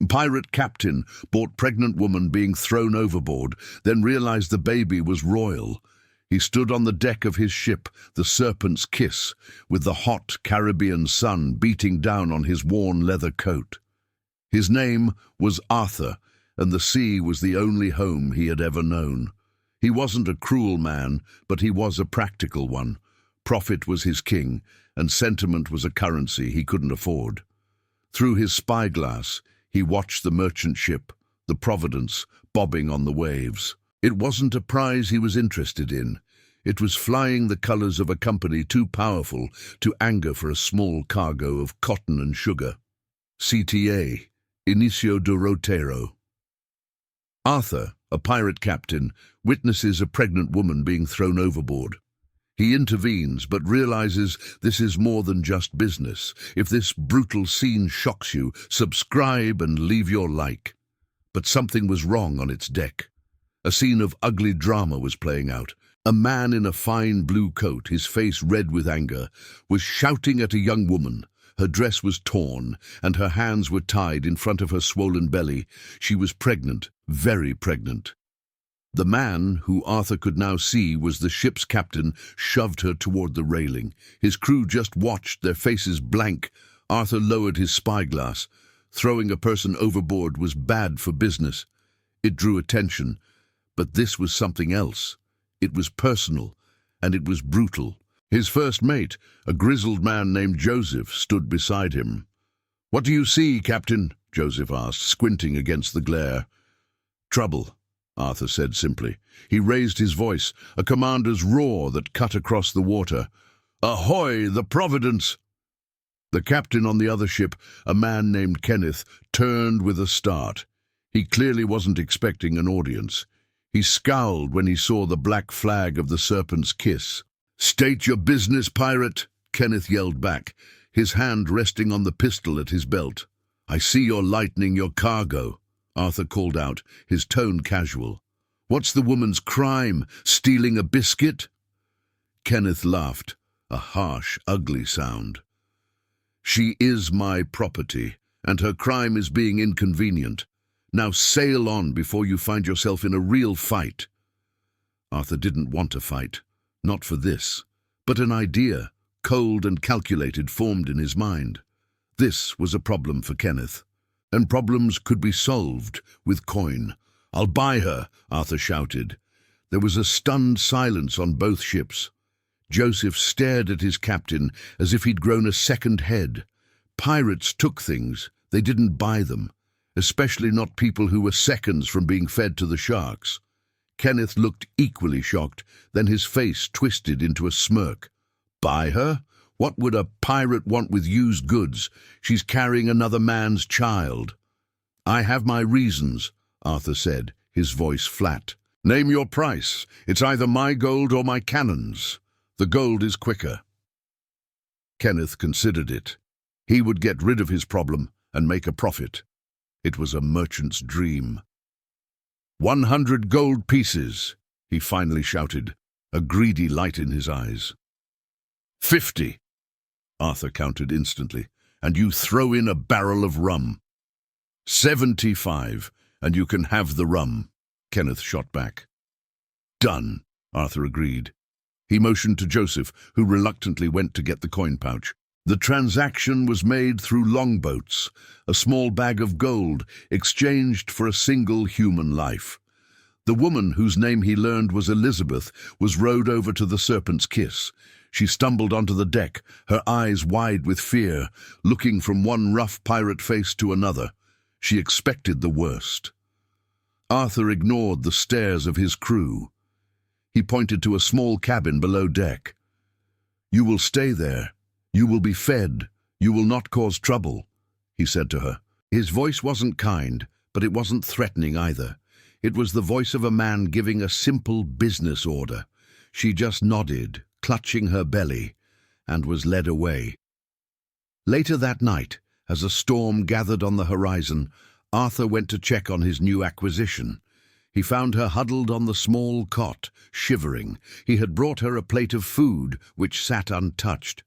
Pirate captain bought pregnant woman being thrown overboard, then realized the baby was royal. He stood on the deck of his ship, the Serpent's Kiss, with the hot Caribbean sun beating down on his worn leather coat. His name was Arthur, and the sea was the only home he had ever known. He wasn't a cruel man, but he was a practical one. Profit was his king, and sentiment was a currency he couldn't afford. Through his spyglass, he watched the merchant ship, the Providence, bobbing on the waves. It wasn't a prize he was interested in. It was flying the colors of a company too powerful to anger for a small cargo of cotton and sugar. CTA, Inicio de Rotero. Arthur, a pirate captain, witnesses a pregnant woman being thrown overboard. He intervenes, but realizes this is more than just business. If this brutal scene shocks you, subscribe and leave your like. But something was wrong on its deck. A scene of ugly drama was playing out. A man in a fine blue coat, his face red with anger, was shouting at a young woman. Her dress was torn, and her hands were tied in front of her swollen belly. She was pregnant, very pregnant. The man, who Arthur could now see was the ship's captain, shoved her toward the railing. His crew just watched, their faces blank. Arthur lowered his spyglass. Throwing a person overboard was bad for business. It drew attention, but this was something else. It was personal, and it was brutal. His first mate, a grizzled man named Joseph, stood beside him. "What do you see, Captain?" Joseph asked, squinting against the glare. "Trouble," Arthur said simply. He raised his voice, a commander's roar that cut across the water. "Ahoy, the Providence!" The captain on the other ship, a man named Kenneth, turned with a start. He clearly wasn't expecting an audience. He scowled when he saw the black flag of the Serpent's Kiss. "State your business, pirate," Kenneth yelled back, his hand resting on the pistol at his belt. "I see you're lightening your cargo," Arthur called out, his tone casual. "What's the woman's crime? Stealing a biscuit?" Kenneth laughed, a harsh, ugly sound. "She is my property, and her crime is being inconvenient. Now sail on before you find yourself in a real fight." Arthur didn't want a fight, not for this, but an idea, cold and calculated, formed in his mind. This was a problem for Kenneth. And problems could be solved with coin. "I'll buy her," Arthur shouted. There was a stunned silence on both ships. Joseph stared at his captain as if he'd grown a second head. Pirates took things, they didn't buy them, especially not people who were seconds from being fed to the sharks. Kenneth looked equally shocked, then his face twisted into a smirk. "Buy her? What would a pirate want with used goods? She's carrying another man's child." "I have my reasons," Arthur said, his voice flat. "Name your price. It's either my gold or my cannons. The gold is quicker." Kenneth considered it. He would get rid of his problem and make a profit. It was a merchant's dream. 100 gold pieces, he finally shouted, a greedy light in his eyes. 50, Arthur counted instantly, and you throw in a barrel of rum. 75, and you can have the rum, Kenneth shot back. Done, Arthur agreed. He motioned to Joseph, who reluctantly went to get the coin pouch. The transaction was made through longboats, a small bag of gold exchanged for a single human life. The woman, whose name he learned was Elizabeth, was rowed over to the Serpent's Kiss. She stumbled onto the deck, her eyes wide with fear, looking from one rough pirate face to another. She expected the worst. Arthur ignored the stares of his crew. He pointed to a small cabin below deck. "You will stay there. You will be fed. You will not cause trouble," he said to her. His voice wasn't kind, but it wasn't threatening either. It was the voice of a man giving a simple business order. She just nodded, clutching her belly, and was led away. Later that night, as a storm gathered on the horizon, Arthur went to check on his new acquisition. He found her huddled on the small cot, shivering. He had brought her a plate of food, which sat untouched.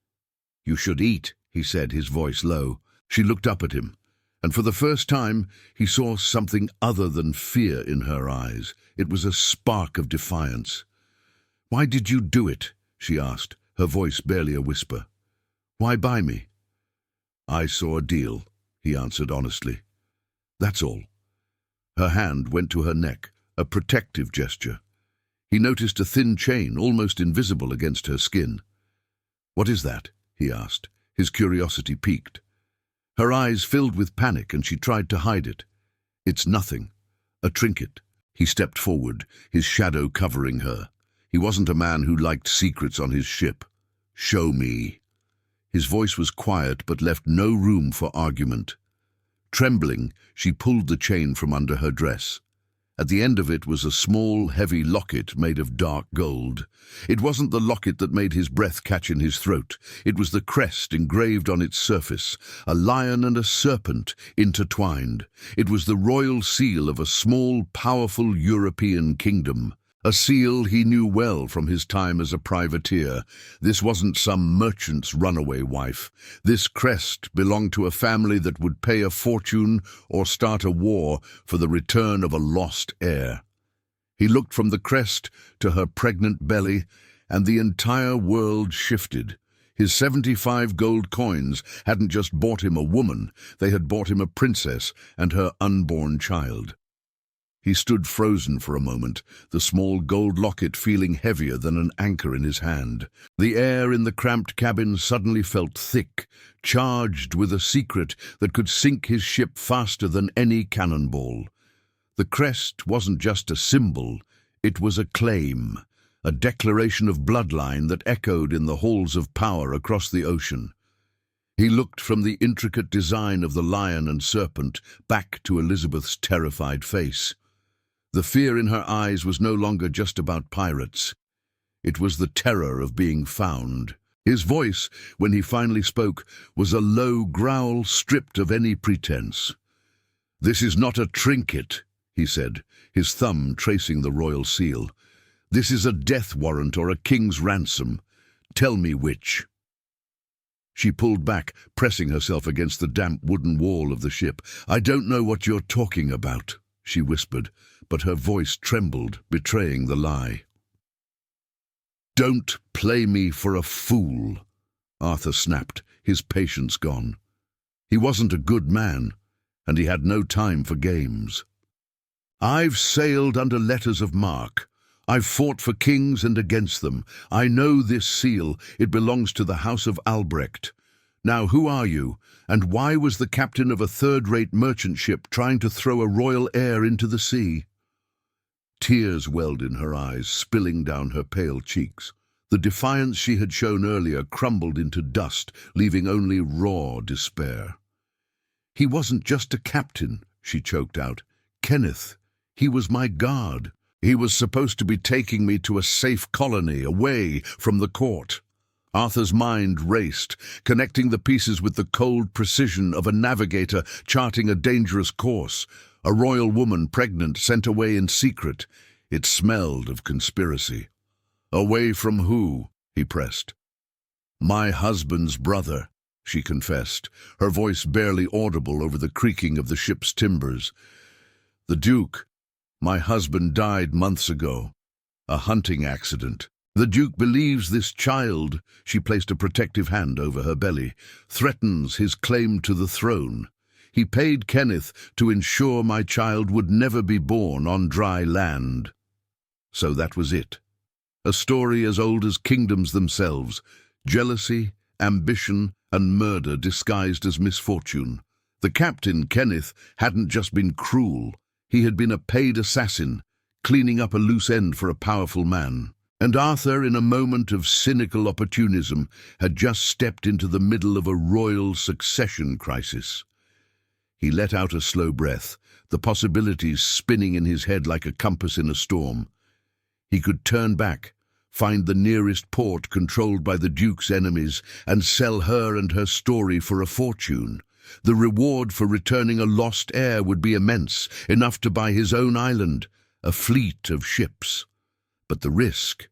"You should eat," he said, his voice low. She looked up at him, and for the first time he saw something other than fear in her eyes. It was a spark of defiance. "Why did you do it?" she asked, her voice barely a whisper. "Why buy me?" "I saw a deal," he answered honestly. "That's all." Her hand went to her neck, a protective gesture. He noticed a thin chain, almost invisible against her skin. "What is that?" he asked, his curiosity piqued. Her eyes filled with panic, and she tried to hide it. "It's nothing. A trinket." He stepped forward, his shadow covering her. He wasn't a man who liked secrets on his ship. "Show me." His voice was quiet but left no room for argument. Trembling, she pulled the chain from under her dress. At the end of it was a small, heavy locket made of dark gold. It wasn't the locket that made his breath catch in his throat. It was the crest engraved on its surface, a lion and a serpent intertwined. It was the royal seal of a small, powerful European kingdom. A seal he knew well from his time as a privateer. This wasn't some merchant's runaway wife. This crest belonged to a family that would pay a fortune or start a war for the return of a lost heir. He looked from the crest to her pregnant belly, and the entire world shifted. His 75 gold coins hadn't just bought him a woman, they had bought him a princess and her unborn child. He stood frozen for a moment, the small gold locket feeling heavier than an anchor in his hand. The air in the cramped cabin suddenly felt thick, charged with a secret that could sink his ship faster than any cannonball. The crest wasn't just a symbol, it was a claim, a declaration of bloodline that echoed in the halls of power across the ocean. He looked from the intricate design of the lion and serpent back to Elizabeth's terrified face. The fear in her eyes was no longer just about pirates. It was the terror of being found. His voice, when he finally spoke, was a low growl stripped of any pretense. "This is not a trinket," he said, his thumb tracing the royal seal. "This is a death warrant or a king's ransom. Tell me which." She pulled back, pressing herself against the damp wooden wall of the ship. "I don't know what you're talking about," she whispered, but her voice trembled, betraying the lie. "Don't play me for a fool," Arthur snapped, his patience gone. He wasn't a good man, and he had no time for games. "I've sailed under letters of marque. I've fought for kings and against them. I know this seal. It belongs to the House of Albrecht. Now, who are you, and why was the captain of a third-rate merchant ship trying to throw a royal heir into the sea?" Tears welled in her eyes, spilling down her pale cheeks. The defiance she had shown earlier crumbled into dust, leaving only raw despair. "He wasn't just a captain," she choked out. "Kenneth, he was my guard. He was supposed to be taking me to a safe colony, away from the court." Arthur's mind raced, connecting the pieces with the cold precision of a navigator charting a dangerous course. A royal woman pregnant, sent away in secret. It smelled of conspiracy. "Away from who?" he pressed. "My husband's brother," she confessed, her voice barely audible over the creaking of the ship's timbers. "The Duke. My husband died months ago. A hunting accident. The Duke believes this child," she placed a protective hand over her belly, "threatens his claim to the throne. He paid Kenneth to ensure my child would never be born on dry land." So that was it. A story as old as kingdoms themselves. Jealousy, ambition, and murder disguised as misfortune. The captain, Kenneth, hadn't just been cruel. He had been a paid assassin, cleaning up a loose end for a powerful man. And Arthur, in a moment of cynical opportunism, had just stepped into the middle of a royal succession crisis. He let out a slow breath, the possibilities spinning in his head like a compass in a storm. He could turn back, find the nearest port controlled by the Duke's enemies, and sell her and her story for a fortune. The reward for returning a lost heir would be immense, enough to buy his own island, a fleet of ships. But the risk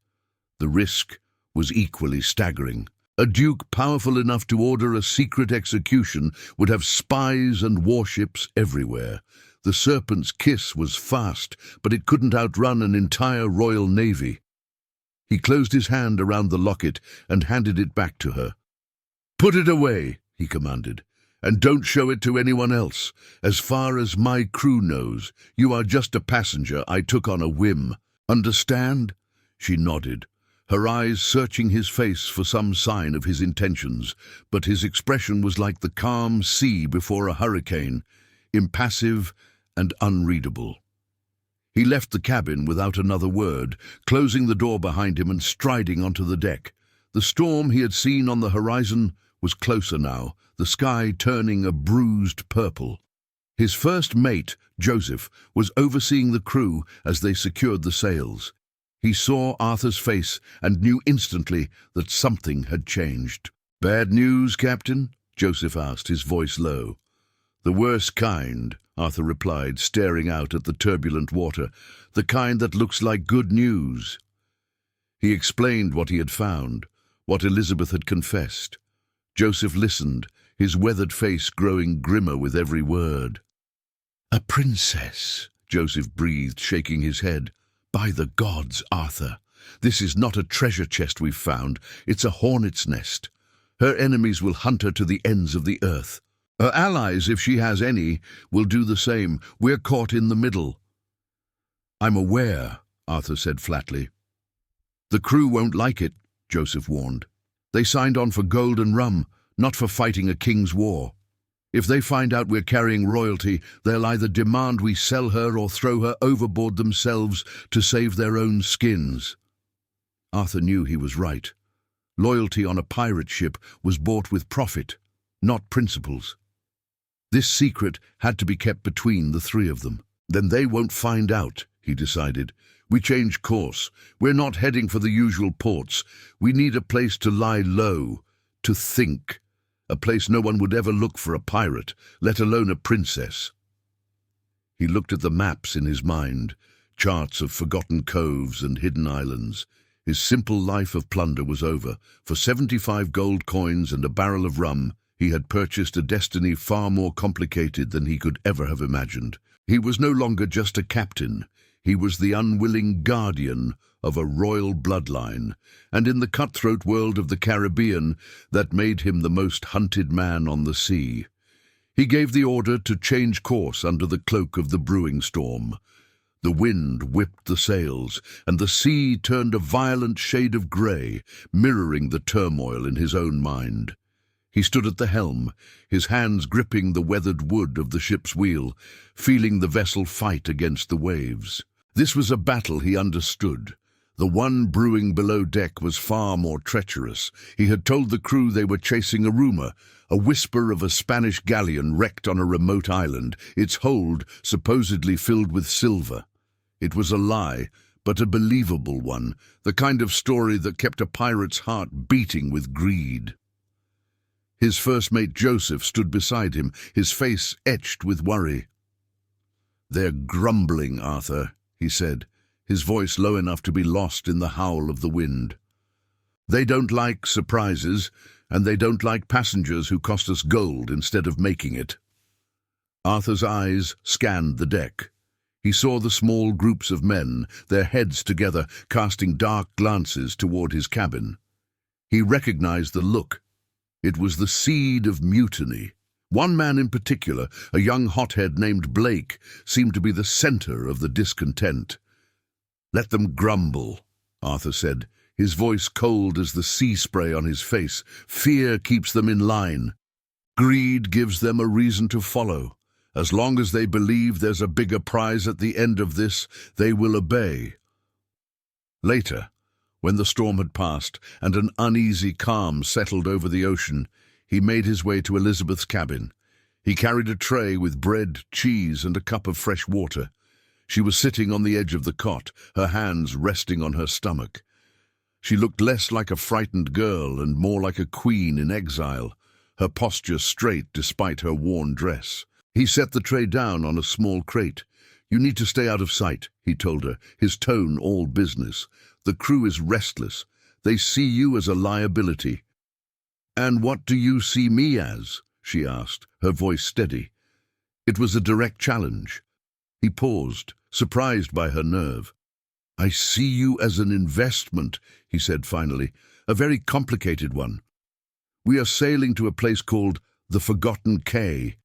was equally staggering. A duke powerful enough to order a secret execution would have spies and warships everywhere. The Serpent's Kiss was fast, but it couldn't outrun an entire royal navy. He closed his hand around the locket and handed it back to her. "Put it away," he commanded, "and don't show it to anyone else. As far as my crew knows, you are just a passenger I took on a whim. Understand?" She nodded, her eyes searching his face for some sign of his intentions, but his expression was like the calm sea before a hurricane, impassive and unreadable. He left the cabin without another word, closing the door behind him and striding onto the deck. The storm he had seen on the horizon was closer now, the sky turning a bruised purple. His first mate, Joseph, was overseeing the crew as they secured the sails. He saw Arthur's face and knew instantly that something had changed. "Bad news, Captain?" Joseph asked, his voice low. "The worst kind," Arthur replied, staring out at the turbulent water. "The kind that looks like good news." He explained what he had found, what Elizabeth had confessed. Joseph listened, his weathered face growing grimmer with every word. "A princess," Joseph breathed, shaking his head. "By the gods, Arthur, this is not a treasure chest we've found, it's a hornet's nest. Her enemies will hunt her to the ends of the earth. Her allies, if she has any, will do the same. We're caught in the middle." "I'm aware," Arthur said flatly. "The crew won't like it," Joseph warned. "They signed on for gold and rum, not for fighting a king's war. If they find out we're carrying royalty, they'll either demand we sell her or throw her overboard themselves to save their own skins." Arthur knew he was right. Loyalty on a pirate ship was bought with profit, not principles. This secret had to be kept between the three of them. "Then they won't find out," he decided. "We change course. We're not heading for the usual ports. We need a place to lie low, to think. A place no one would ever look for a pirate, let alone a princess." He looked at the maps in his mind, charts of forgotten coves and hidden islands. His simple life of plunder was over. For 75 gold coins and a barrel of rum, he had purchased a destiny far more complicated than he could ever have imagined. He was no longer just a captain. He was the unwilling guardian of a royal bloodline, and in the cutthroat world of the Caribbean, that made him the most hunted man on the sea. He gave the order to change course under the cloak of the brewing storm. The wind whipped the sails, and the sea turned a violent shade of grey, mirroring the turmoil in his own mind. He stood at the helm, his hands gripping the weathered wood of the ship's wheel, feeling the vessel fight against the waves. This was a battle he understood. The one brewing below deck was far more treacherous. He had told the crew they were chasing a rumor, a whisper of a Spanish galleon wrecked on a remote island, its hold supposedly filled with silver. It was a lie, but a believable one, the kind of story that kept a pirate's heart beating with greed. His first mate Joseph stood beside him, his face etched with worry. "They're grumbling, Arthur," he said, his voice low enough to be lost in the howl of the wind. "They don't like surprises, and they don't like passengers who cost us gold instead of making it." Arthur's eyes scanned the deck. He saw the small groups of men, their heads together, casting dark glances toward his cabin. He recognized the look. It was the seed of mutiny. One man in particular, a young hothead named Blake, seemed to be the center of the discontent. "Let them grumble," Arthur said, his voice cold as the sea spray on his face. "Fear keeps them in line. Greed gives them a reason to follow. As long as they believe there's a bigger prize at the end of this, they will obey." Later, when the storm had passed and an uneasy calm settled over the ocean, he made his way to Elizabeth's cabin. He carried a tray with bread, cheese, and a cup of fresh water. She was sitting on the edge of the cot, her hands resting on her stomach. She looked less like a frightened girl and more like a queen in exile, her posture straight despite her worn dress. He set the tray down on a small crate. "You need to stay out of sight," he told her, his tone all business. "The crew is restless. They see you as a liability." "And what do you see me as?" she asked, her voice steady. It was a direct challenge. He paused, surprised by her nerve. "I see you as an investment," he said finally, "a very complicated one. We are sailing to a place called the Forgotten Cay.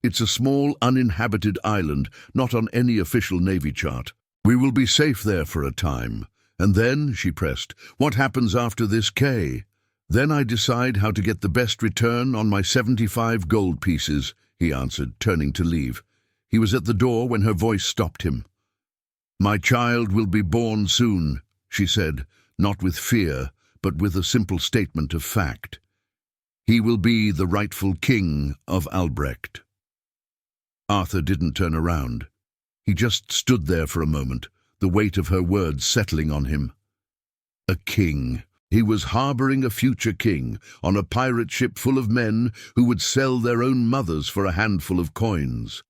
It's a small, uninhabited island, not on any official Navy chart. We will be safe there for a time. And then," she pressed, "what happens after this cay? Then I decide how to get the best return on my 75 gold pieces," he answered, turning to leave. He was at the door when her voice stopped him. "My child will be born soon," she said, not with fear, but with a simple statement of fact. "He will be the rightful king of Albrecht." Arthur didn't turn around. He just stood there for a moment, the weight of her words settling on him. A king. He was harboring a future king on a pirate ship full of men who would sell their own mothers for a handful of coins.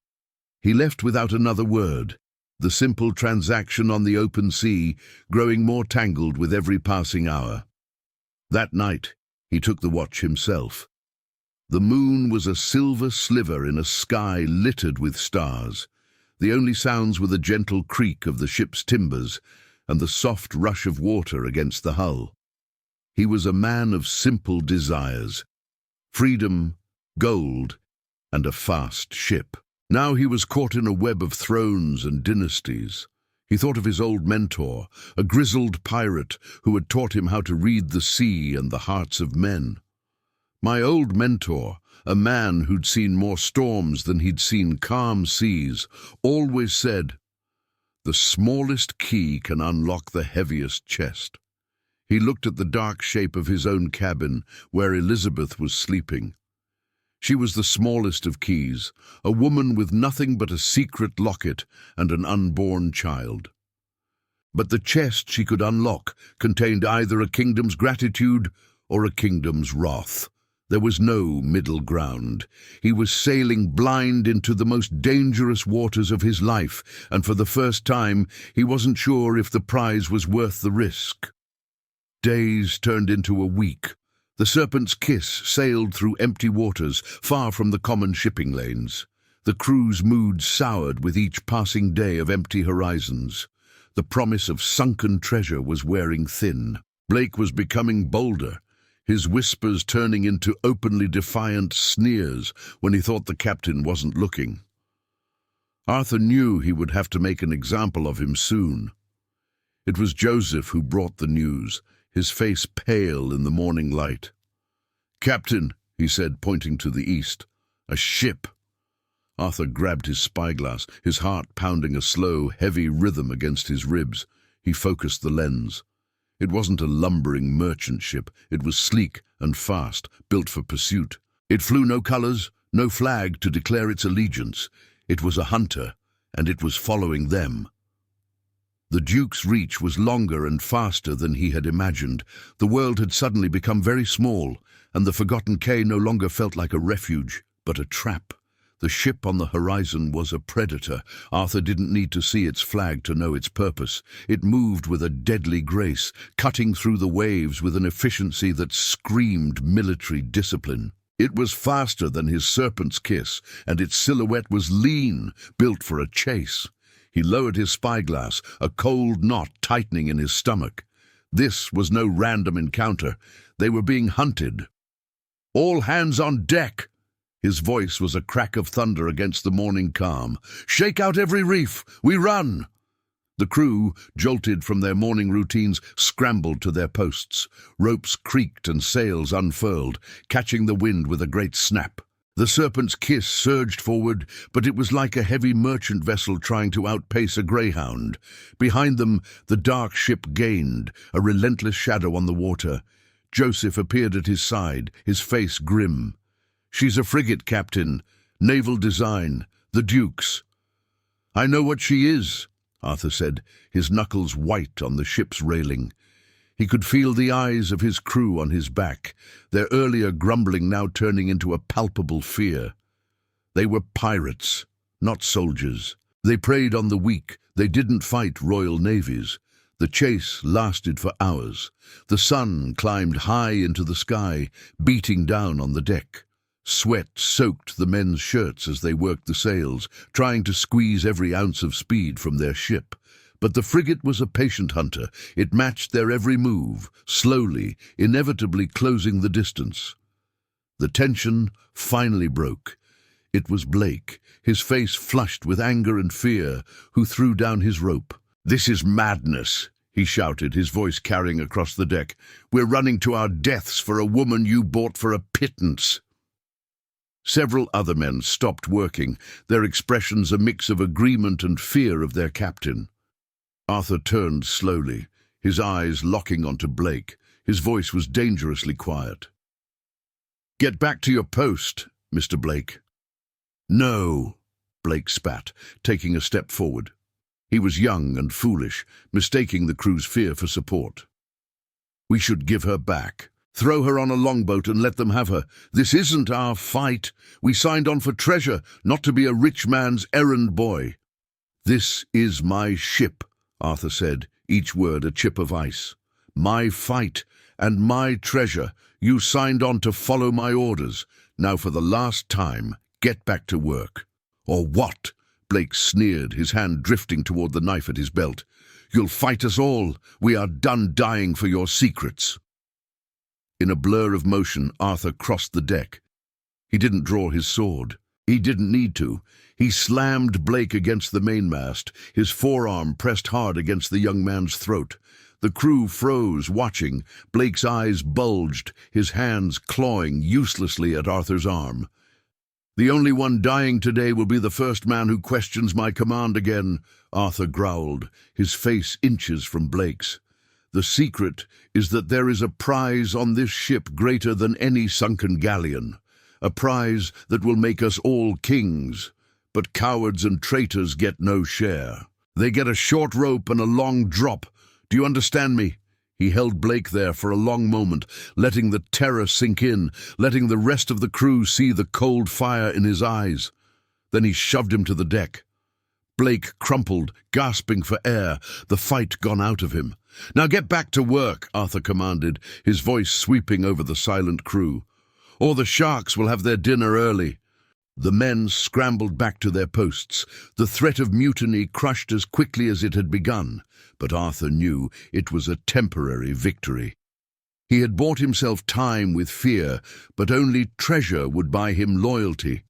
He left without another word, the simple transaction on the open sea growing more tangled with every passing hour. That night, he took the watch himself. The moon was a silver sliver in a sky littered with stars. The only sounds were the gentle creak of the ship's timbers and the soft rush of water against the hull. He was a man of simple desires: freedom, gold, and a fast ship. Now he was caught in a web of thrones and dynasties. He thought of his old mentor, a grizzled pirate who had taught him how to read the sea and the hearts of men. My old mentor, a man who'd seen more storms than he'd seen calm seas, always said, "The smallest key can unlock the heaviest chest." He looked at the dark shape of his own cabin, where Elizabeth was sleeping. She was the smallest of keys, a woman with nothing but a secret locket and an unborn child. But the chest she could unlock contained either a kingdom's gratitude or a kingdom's wrath. There was no middle ground. He was sailing blind into the most dangerous waters of his life, and for the first time he wasn't sure if the prize was worth the risk. Days turned into a week. The Serpent's Kiss sailed through empty waters, far from the common shipping lanes. The crew's mood soured with each passing day of empty horizons. The promise of sunken treasure was wearing thin. Blake was becoming bolder, his whispers turning into openly defiant sneers when he thought the captain wasn't looking. Arthur knew he would have to make an example of him soon. It was Joseph who brought the news, his face pale in the morning light. "Captain," he said, pointing to the east, "a ship." Arthur grabbed his spyglass, his heart pounding a slow, heavy rhythm against his ribs. He focused the lens. It wasn't a lumbering merchant ship. It was sleek and fast, built for pursuit. It flew no colors, no flag to declare its allegiance. It was a hunter, and it was following them. The Duke's reach was longer and faster than he had imagined. The world had suddenly become very small, and the Forgotten Cay no longer felt like a refuge, but a trap. The ship on the horizon was a predator. Arthur didn't need to see its flag to know its purpose. It moved with a deadly grace, cutting through the waves with an efficiency that screamed military discipline. It was faster than his Serpent's Kiss, and its silhouette was lean, built for a chase. He lowered his spyglass, a cold knot tightening in his stomach. This was no random encounter. They were being hunted. "All hands on deck!" His voice was a crack of thunder against the morning calm. "Shake out every reef! We run!" The crew, jolted from their morning routines, scrambled to their posts. Ropes creaked and sails unfurled, catching the wind with a great snap. The Serpent's Kiss surged forward, but it was like a heavy merchant vessel trying to outpace a greyhound. Behind them, the dark ship gained, a relentless shadow on the water. Joseph appeared at his side, his face grim. "She's a frigate, Captain. Naval design. The Duke's." "I know what she is," Arthur said, his knuckles white on the ship's railing. He could feel the eyes of his crew on his back, their earlier grumbling now turning into a palpable fear. They were pirates, not soldiers. They preyed on the weak. They didn't fight royal navies. The chase lasted for hours. The sun climbed high into the sky, beating down on the deck. Sweat soaked the men's shirts as they worked the sails, trying to squeeze every ounce of speed from their ship. But the frigate was a patient hunter. It matched their every move, slowly, inevitably closing the distance. The tension finally broke. It was Blake, his face flushed with anger and fear, who threw down his rope. "This is madness," he shouted, his voice carrying across the deck. "We're running to our deaths for a woman you bought for a pittance." Several other men stopped working, their expressions a mix of agreement and fear of their captain. Arthur turned slowly, his eyes locking onto Blake. His voice was dangerously quiet. "Get back to your post, Mr. Blake." "No," Blake spat, taking a step forward. He was young and foolish, mistaking the crew's fear for support. "We should give her back. Throw her on a longboat and let them have her. This isn't our fight. We signed on for treasure, not to be a rich man's errand boy." "This is my ship," Arthur said, each word a chip of ice. "My fight and my treasure. You signed on to follow my orders. Now for the last time, get back to work." "Or what?" Blake sneered, his hand drifting toward the knife at his belt. "You'll fight us all. We are done dying for your secrets." In a blur of motion, Arthur crossed the deck. He didn't draw his sword. He didn't need to. He slammed Blake against the mainmast, his forearm pressed hard against the young man's throat. The crew froze, watching. Blake's eyes bulged, his hands clawing uselessly at Arthur's arm. "The only one dying today will be the first man who questions my command again," Arthur growled, his face inches from Blake's. "The secret is that there is a prize on this ship greater than any sunken galleon, a prize that will make us all kings. But cowards and traitors get no share. They get a short rope and a long drop. Do you understand me?" He held Blake there for a long moment, letting the terror sink in, letting the rest of the crew see the cold fire in his eyes. Then he shoved him to the deck. Blake crumpled, gasping for air, the fight gone out of him. "Now get back to work," Arthur commanded, his voice sweeping over the silent crew. "Or the sharks will have their dinner early." The men scrambled back to their posts, the threat of mutiny crushed as quickly as it had begun. But Arthur knew it was a temporary victory. He had bought himself time with fear, but only treasure would buy him loyalty.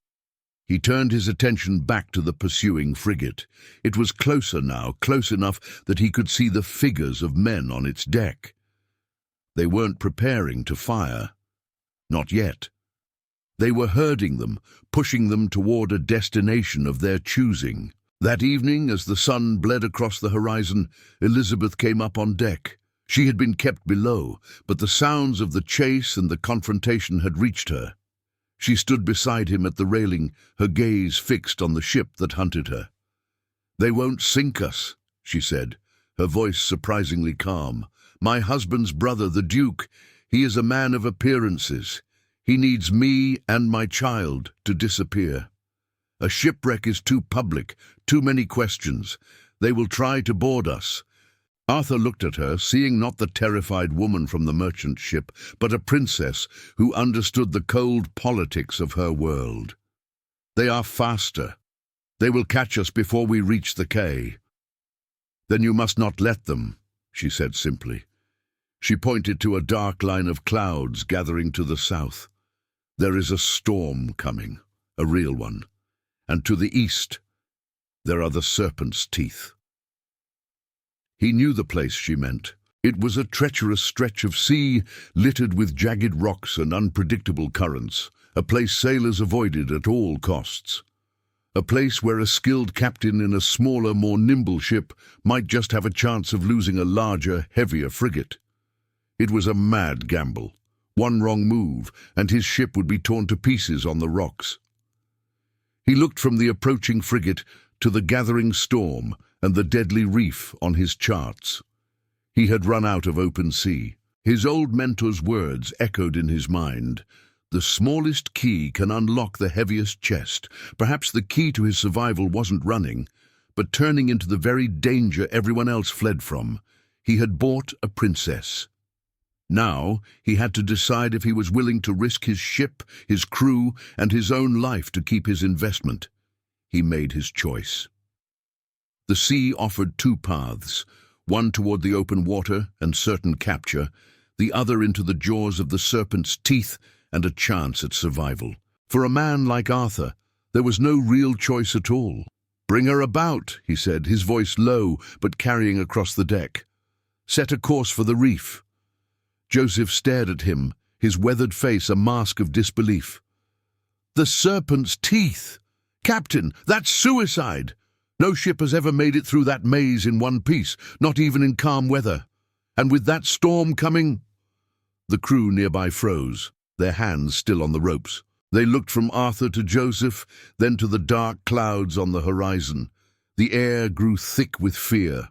He turned his attention back to the pursuing frigate. It was closer now, close enough that he could see the figures of men on its deck. They weren't preparing to fire. Not yet. They were herding them, pushing them toward a destination of their choosing. That evening, as the sun bled across the horizon, Elizabeth came up on deck. She had been kept below, but the sounds of the chase and the confrontation had reached her. She stood beside him at the railing, her gaze fixed on the ship that hunted her. "They won't sink us," she said, her voice surprisingly calm. "My husband's brother, the Duke, he is a man of appearances. He needs me and my child to disappear. A shipwreck is too public, too many questions. They will try to board us." Arthur looked at her, seeing not the terrified woman from the merchant ship, but a princess who understood the cold politics of her world. "They are faster. They will catch us before we reach the quay." "Then you must not let them," she said simply. She pointed to a dark line of clouds gathering to the south. "There is a storm coming, a real one. And to the east, there are the serpent's teeth." He knew the place she meant. It was a treacherous stretch of sea littered with jagged rocks and unpredictable currents, a place sailors avoided at all costs. A place where a skilled captain in a smaller, more nimble ship might just have a chance of losing a larger, heavier frigate. It was a mad gamble. One wrong move, and his ship would be torn to pieces on the rocks. He looked from the approaching frigate to the gathering storm and the deadly reef on his charts. He had run out of open sea. His old mentor's words echoed in his mind. The smallest key can unlock the heaviest chest. Perhaps the key to his survival wasn't running, but turning into the very danger everyone else fled from. He had bought a princess. Now he had to decide if he was willing to risk his ship, his crew, and his own life to keep his investment. He made his choice. The sea offered two paths, one toward the open water and certain capture, the other into the jaws of the serpent's teeth and a chance at survival. For a man like Arthur, there was no real choice at all. "Bring her about," he said, his voice low but carrying across the deck. "Set a course for the reef." Joseph stared at him, his weathered face a mask of disbelief. "The serpent's teeth! Captain, that's suicide! No ship has ever made it through that maze in one piece, not even in calm weather. And with that storm coming—" The crew nearby froze, their hands still on the ropes. They looked from Arthur to Joseph, then to the dark clouds on the horizon. The air grew thick with fear.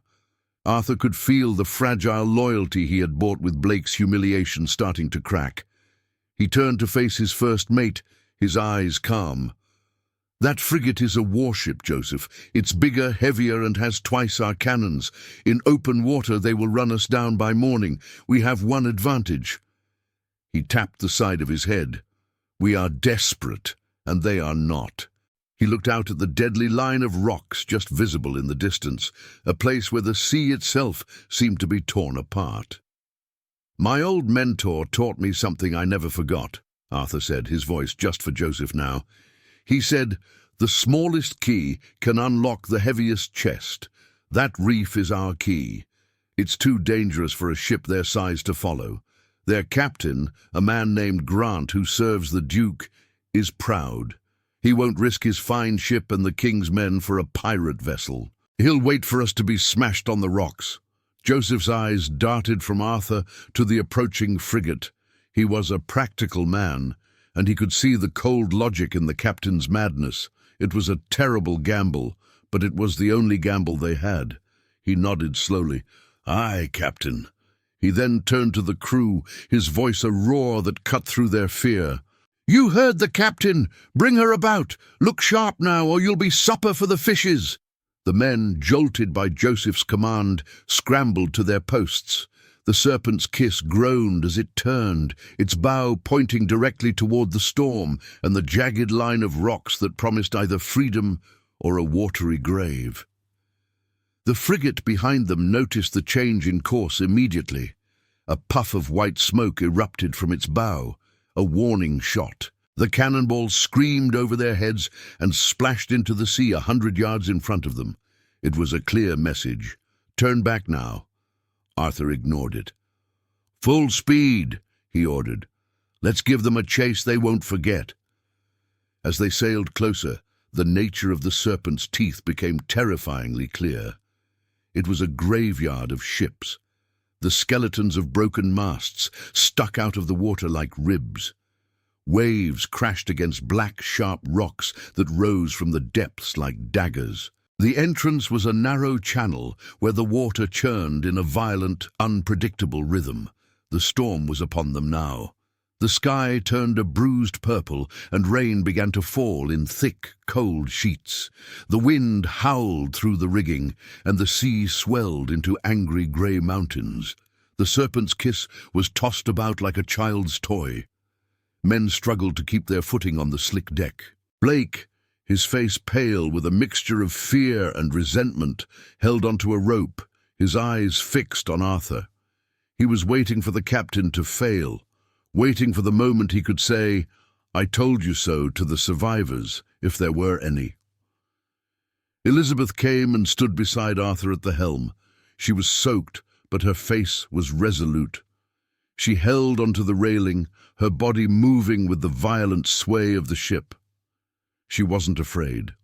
Arthur could feel the fragile loyalty he had bought with Blake's humiliation starting to crack. He turned to face his first mate, his eyes calm. "That frigate is a warship, Joseph. It's bigger, heavier, and has twice our cannons. In open water they will run us down by morning. We have one advantage." He tapped the side of his head. "We are desperate, and they are not." He looked out at the deadly line of rocks just visible in the distance, a place where the sea itself seemed to be torn apart. "My old mentor taught me something I never forgot," Arthur said, his voice just for Joseph now. He said, "The smallest key can unlock the heaviest chest. That reef is our key. It's too dangerous for a ship their size to follow. Their captain, a man named Grant who serves the Duke, is proud. He won't risk his fine ship and the king's men for a pirate vessel. He'll wait for us to be smashed on the rocks." Joseph's eyes darted from Arthur to the approaching frigate. He was a practical man, and he could see the cold logic in the captain's madness. It was a terrible gamble, but it was the only gamble they had. He nodded slowly. "Aye, Captain." He then turned to the crew, his voice a roar that cut through their fear. "You heard the captain! Bring her about! Look sharp now, or you'll be supper for the fishes!" The men, jolted by Joseph's command, scrambled to their posts. The serpent's kiss groaned as it turned, its bow pointing directly toward the storm and the jagged line of rocks that promised either freedom or a watery grave. The frigate behind them noticed the change in course immediately. A puff of white smoke erupted from its bow, a warning shot. The cannonballs screamed over their heads and splashed into the sea 100 yards in front of them. It was a clear message. "Turn back now." Arthur ignored it. "Full speed," he ordered. "Let's give them a chase they won't forget." As they sailed closer, the nature of the serpent's teeth became terrifyingly clear. It was a graveyard of ships. The skeletons of broken masts stuck out of the water like ribs. Waves crashed against black, sharp rocks that rose from the depths like daggers. The entrance was a narrow channel where the water churned in a violent, unpredictable rhythm. The storm was upon them now. The sky turned a bruised purple, and rain began to fall in thick, cold sheets. The wind howled through the rigging, and the sea swelled into angry grey mountains. The serpent's kiss was tossed about like a child's toy. Men struggled to keep their footing on the slick deck. Blake, his face pale with a mixture of fear and resentment, held onto a rope, his eyes fixed on Arthur. He was waiting for the captain to fail, waiting for the moment he could say, "I told you so," to the survivors, if there were any. Elizabeth came and stood beside Arthur at the helm. She was soaked, but her face was resolute. She held onto the railing, her body moving with the violent sway of the ship. She wasn't afraid.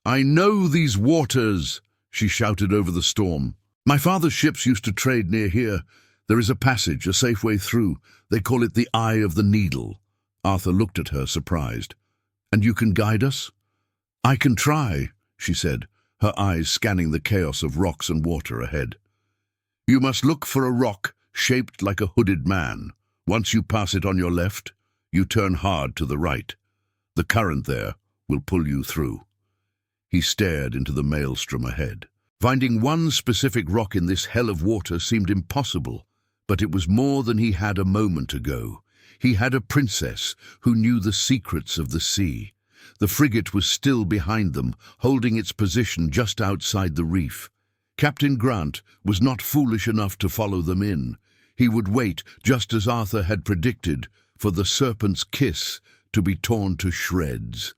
"I know these waters," she shouted over the storm. "My father's ships used to trade near here. There is a passage, a safe way through. They call it the Eye of the Needle." Arthur looked at her, surprised. "And you can guide us?" "I can try," she said, her eyes scanning the chaos of rocks and water ahead. "You must look for a rock shaped like a hooded man. Once you pass it on your left, you turn hard to the right. The current there will pull you through." He stared into the maelstrom ahead. Finding one specific rock in this hell of water seemed impossible, but it was more than he had a moment ago. He had a princess who knew the secrets of the sea. The frigate was still behind them, holding its position just outside the reef. Captain Grant was not foolish enough to follow them in. He would wait, just as Arthur had predicted, for the serpent's kiss to be torn to shreds.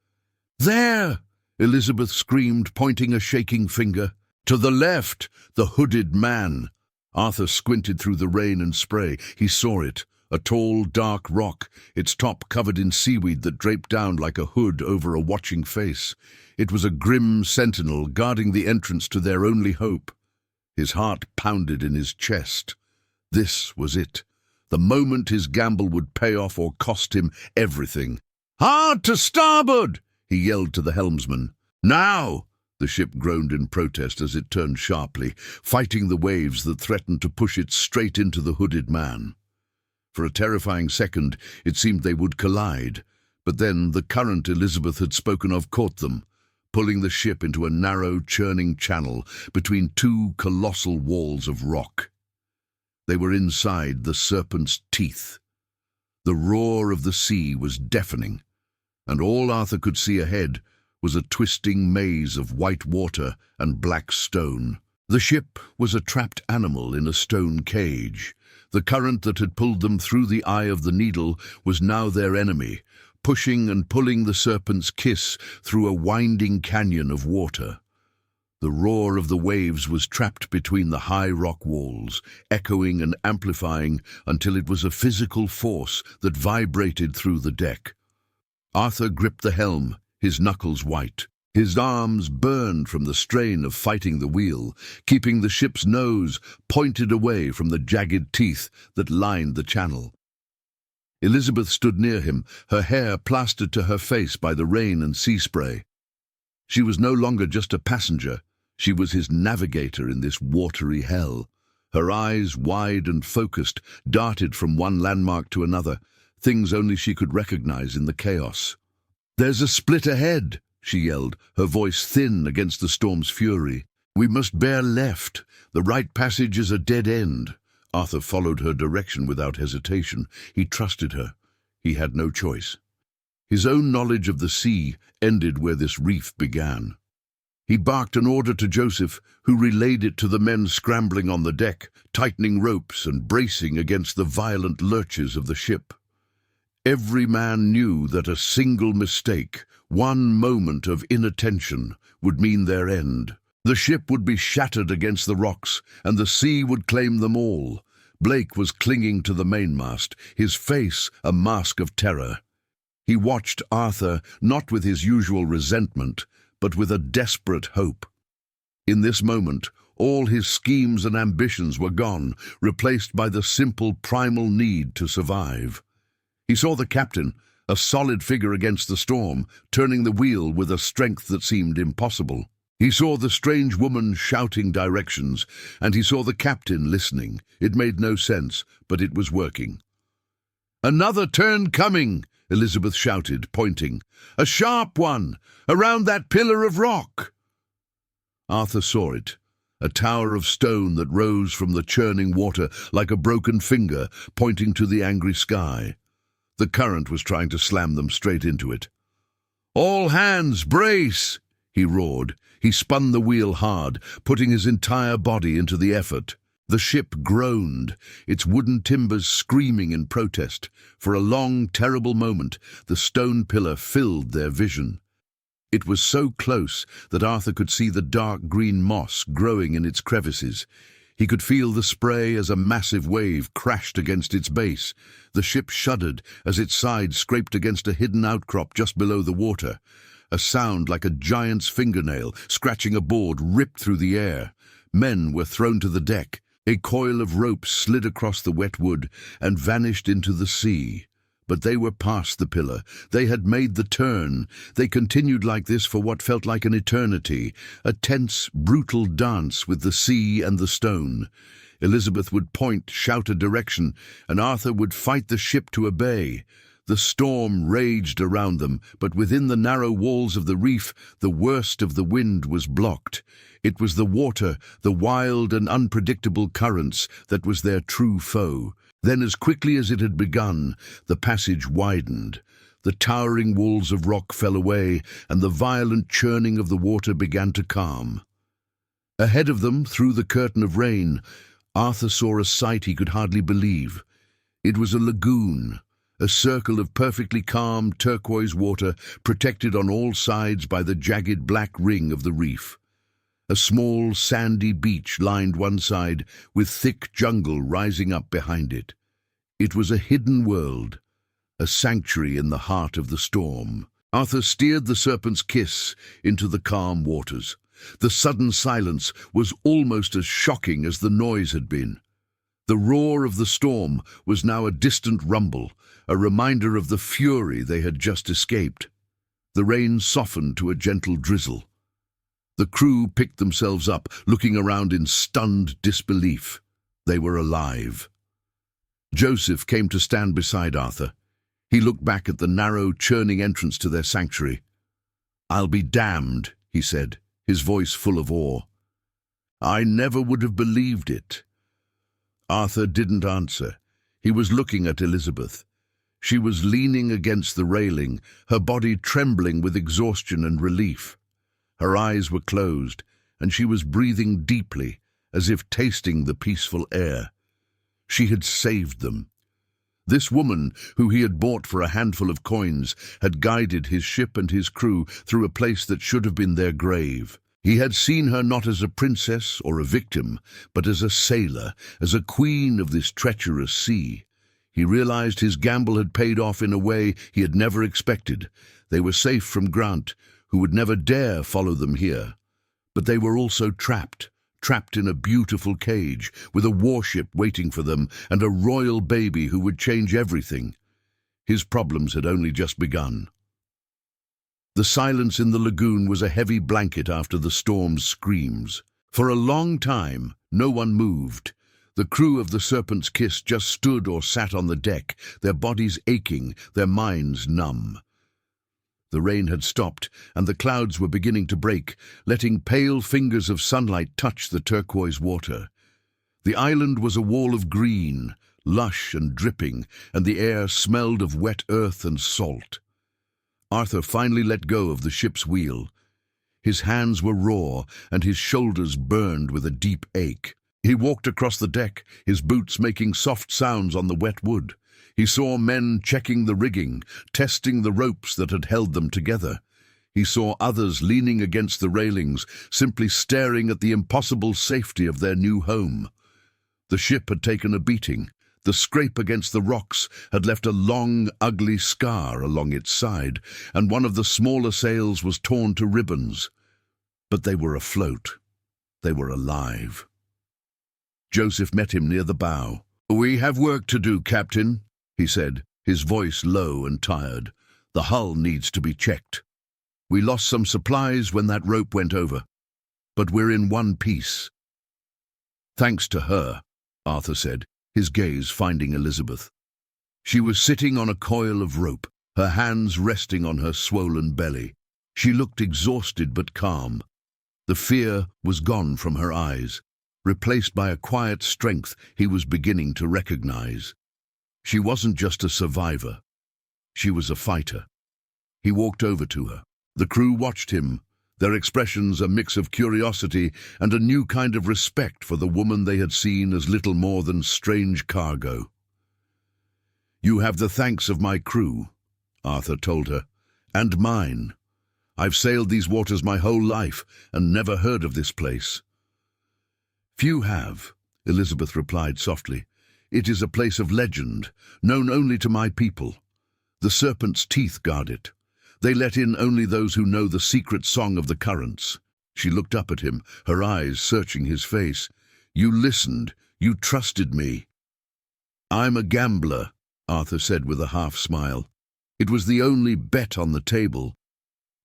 "There!" Elizabeth screamed, pointing a shaking finger. "To the left, the hooded man." Arthur squinted through the rain and spray. He saw it, a tall, dark rock, its top covered in seaweed that draped down like a hood over a watching face. It was a grim sentinel guarding the entrance to their only hope. His heart pounded in his chest. This was it, the moment his gamble would pay off or cost him everything. "Hard to starboard!" he yelled to the helmsman. "Now!" The ship groaned in protest as it turned sharply, fighting the waves that threatened to push it straight into the hooded man. For a terrifying second, it seemed they would collide, but then the current Elizabeth had spoken of caught them, pulling the ship into a narrow, churning channel between two colossal walls of rock. They were inside the serpent's teeth. The roar of the sea was deafening, and all Arthur could see ahead was a twisting maze of white water and black stone. The ship was a trapped animal in a stone cage. The current that had pulled them through the eye of the needle was now their enemy, pushing and pulling the serpent's kiss through a winding canyon of water. The roar of the waves was trapped between the high rock walls, echoing and amplifying until it was a physical force that vibrated through the deck. Arthur gripped the helm, his knuckles white. His arms burned from the strain of fighting the wheel, keeping the ship's nose pointed away from the jagged teeth that lined the channel. Elizabeth stood near him, her hair plastered to her face by the rain and sea spray. She was no longer just a passenger. She was his navigator in this watery hell. Her eyes, wide and focused, darted from one landmark to another, things only she could recognize in the chaos. "There's a split ahead," she yelled, her voice thin against the storm's fury. "We must bear left. The right passage is a dead end." Arthur followed her direction without hesitation. He trusted her. He had no choice. His own knowledge of the sea ended where this reef began. He barked an order to Joseph, who relayed it to the men scrambling on the deck, tightening ropes and bracing against the violent lurches of the ship. Every man knew that a single mistake, one moment of inattention, would mean their end. The ship would be shattered against the rocks, and the sea would claim them all. Blake was clinging to the mainmast, his face a mask of terror. He watched Arthur, not with his usual resentment, but with a desperate hope. In this moment, all his schemes and ambitions were gone, replaced by the simple primal need to survive. He saw the captain, a solid figure against the storm, turning the wheel with a strength that seemed impossible. He saw the strange woman shouting directions, and he saw the captain listening. It made no sense, but it was working. "Another turn coming," Elizabeth shouted, pointing. "A sharp one, around that pillar of rock." Arthur saw it, a tower of stone that rose from the churning water like a broken finger pointing to the angry sky. The current was trying to slam them straight into it. "All hands, brace!" he roared. He spun the wheel hard, putting his entire body into the effort. The ship groaned, its wooden timbers screaming in protest. For a long, terrible moment, the stone pillar filled their vision. It was so close that Arthur could see the dark green moss growing in its crevices. He could feel the spray as a massive wave crashed against its base. The ship shuddered as its side scraped against a hidden outcrop just below the water. A sound like a giant's fingernail scratching a board ripped through the air. Men were thrown to the deck. A coil of rope slid across the wet wood and vanished into the sea. But they were past the pillar. They had made the turn. They continued like this for what felt like an eternity, a tense, brutal dance with the sea and the stone. Elizabeth would point, shout a direction, and Arthur would fight the ship to obey. The storm raged around them, but within the narrow walls of the reef, the worst of the wind was blocked. It was the water, the wild and unpredictable currents, that was their true foe. Then, as quickly as it had begun, the passage widened. The towering walls of rock fell away, and the violent churning of the water began to calm. Ahead of them, through the curtain of rain, Arthur saw a sight he could hardly believe. It was a lagoon, a circle of perfectly calm turquoise water protected on all sides by the jagged black ring of the reef. A small sandy beach lined one side, with thick jungle rising up behind it. It was a hidden world, a sanctuary in the heart of the storm. Arthur steered the Serpent's Kiss into the calm waters. The sudden silence was almost as shocking as the noise had been. The roar of the storm was now a distant rumble, a reminder of the fury they had just escaped. The rain softened to a gentle drizzle. The crew picked themselves up, looking around in stunned disbelief. They were alive. Joseph came to stand beside Arthur. He looked back at the narrow, churning entrance to their sanctuary. "I'll be damned," he said, his voice full of awe. "I never would have believed it." Arthur didn't answer. He was looking at Elizabeth. She was leaning against the railing, her body trembling with exhaustion and relief. Her eyes were closed, and she was breathing deeply, as if tasting the peaceful air. She had saved them. This woman, who he had bought for a handful of coins, had guided his ship and his crew through a place that should have been their grave. He had seen her not as a princess or a victim, but as a sailor, as a queen of this treacherous sea. He realized his gamble had paid off in a way he had never expected. They were safe from Grant, who would never dare follow them here. But they were also trapped in a beautiful cage, with a warship waiting for them and a royal baby who would change everything. His problems had only just begun. The silence in the lagoon was a heavy blanket after the storm's screams. For a long time, no one moved. The crew of the Serpent's Kiss just stood or sat on the deck, their bodies aching, their minds numb. The rain had stopped, and the clouds were beginning to break, letting pale fingers of sunlight touch the turquoise water. The island was a wall of green, lush and dripping, and the air smelled of wet earth and salt. Arthur finally let go of the ship's wheel. His hands were raw, and his shoulders burned with a deep ache. He walked across the deck, his boots making soft sounds on the wet wood. He saw men checking the rigging, testing the ropes that had held them together. He saw others leaning against the railings, simply staring at the impossible safety of their new home. The ship had taken a beating. The scrape against the rocks had left a long, ugly scar along its side, and one of the smaller sails was torn to ribbons. But they were afloat. They were alive. Joseph met him near the bow. "We have work to do, Captain," he said, his voice low and tired. "The hull needs to be checked. We lost some supplies when that rope went over, but we're in one piece." "Thanks to her," Arthur said, his gaze finding Elizabeth. She was sitting on a coil of rope, her hands resting on her swollen belly. She looked exhausted but calm. The fear was gone from her eyes, replaced by a quiet strength he was beginning to recognize. She wasn't just a survivor. She was a fighter. He walked over to her. The crew watched him, their expressions a mix of curiosity and a new kind of respect for the woman they had seen as little more than strange cargo. "You have the thanks of my crew," Arthur told her, "and mine. I've sailed these waters my whole life and never heard of this place." "Few have," Elizabeth replied softly. "It is a place of legend, known only to my people. The serpent's teeth guard it. They let in only those who know the secret song of the currents." She looked up at him, her eyes searching his face. "You listened. You trusted me." "I'm a gambler," Arthur said with a half-smile. It was the only bet on the table.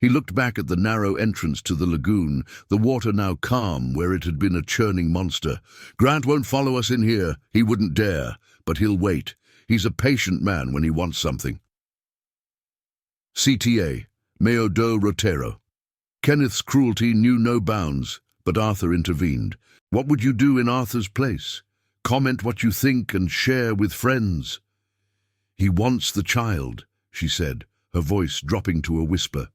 He looked back at the narrow entrance to the lagoon, the water now calm where it had been a churning monster. "Grant won't follow us in here. He wouldn't dare, but he'll wait. He's a patient man when he wants something." CTA, Meo do Roteiro. Kenneth's cruelty knew no bounds, but Arthur intervened. What would you do in Arthur's place? Comment what you think and share with friends. He wants the child, she said, her voice dropping to a whisper.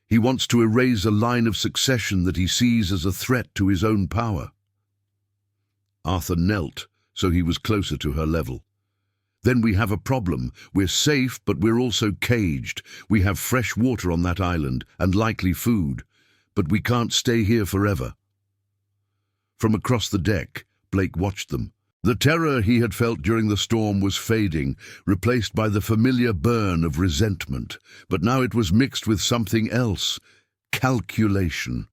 He wants to erase a line of succession that he sees as a threat to his own power. Arthur knelt, so he was closer to her level. Then we have a problem. We're safe, but we're also caged. We have fresh water on that island, and likely food. But we can't stay here forever. From across the deck, Blake watched them. The terror he had felt during the storm was fading, replaced by the familiar burn of resentment. But now it was mixed with something else, calculation.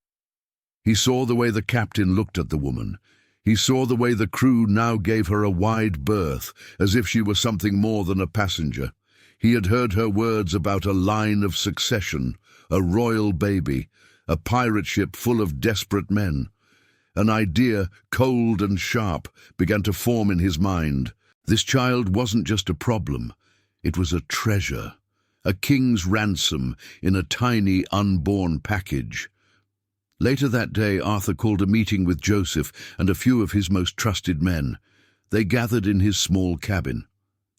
He saw the way the captain looked at the woman. He saw the way the crew now gave her a wide berth, as if she were something more than a passenger. He had heard her words about a line of succession, a royal baby, a pirate ship full of desperate men. An idea, cold and sharp, began to form in his mind. This child wasn't just a problem. It was a treasure, a king's ransom in a tiny, unborn package. Later that day, Arthur called a meeting with Joseph and a few of his most trusted men. They gathered in his small cabin.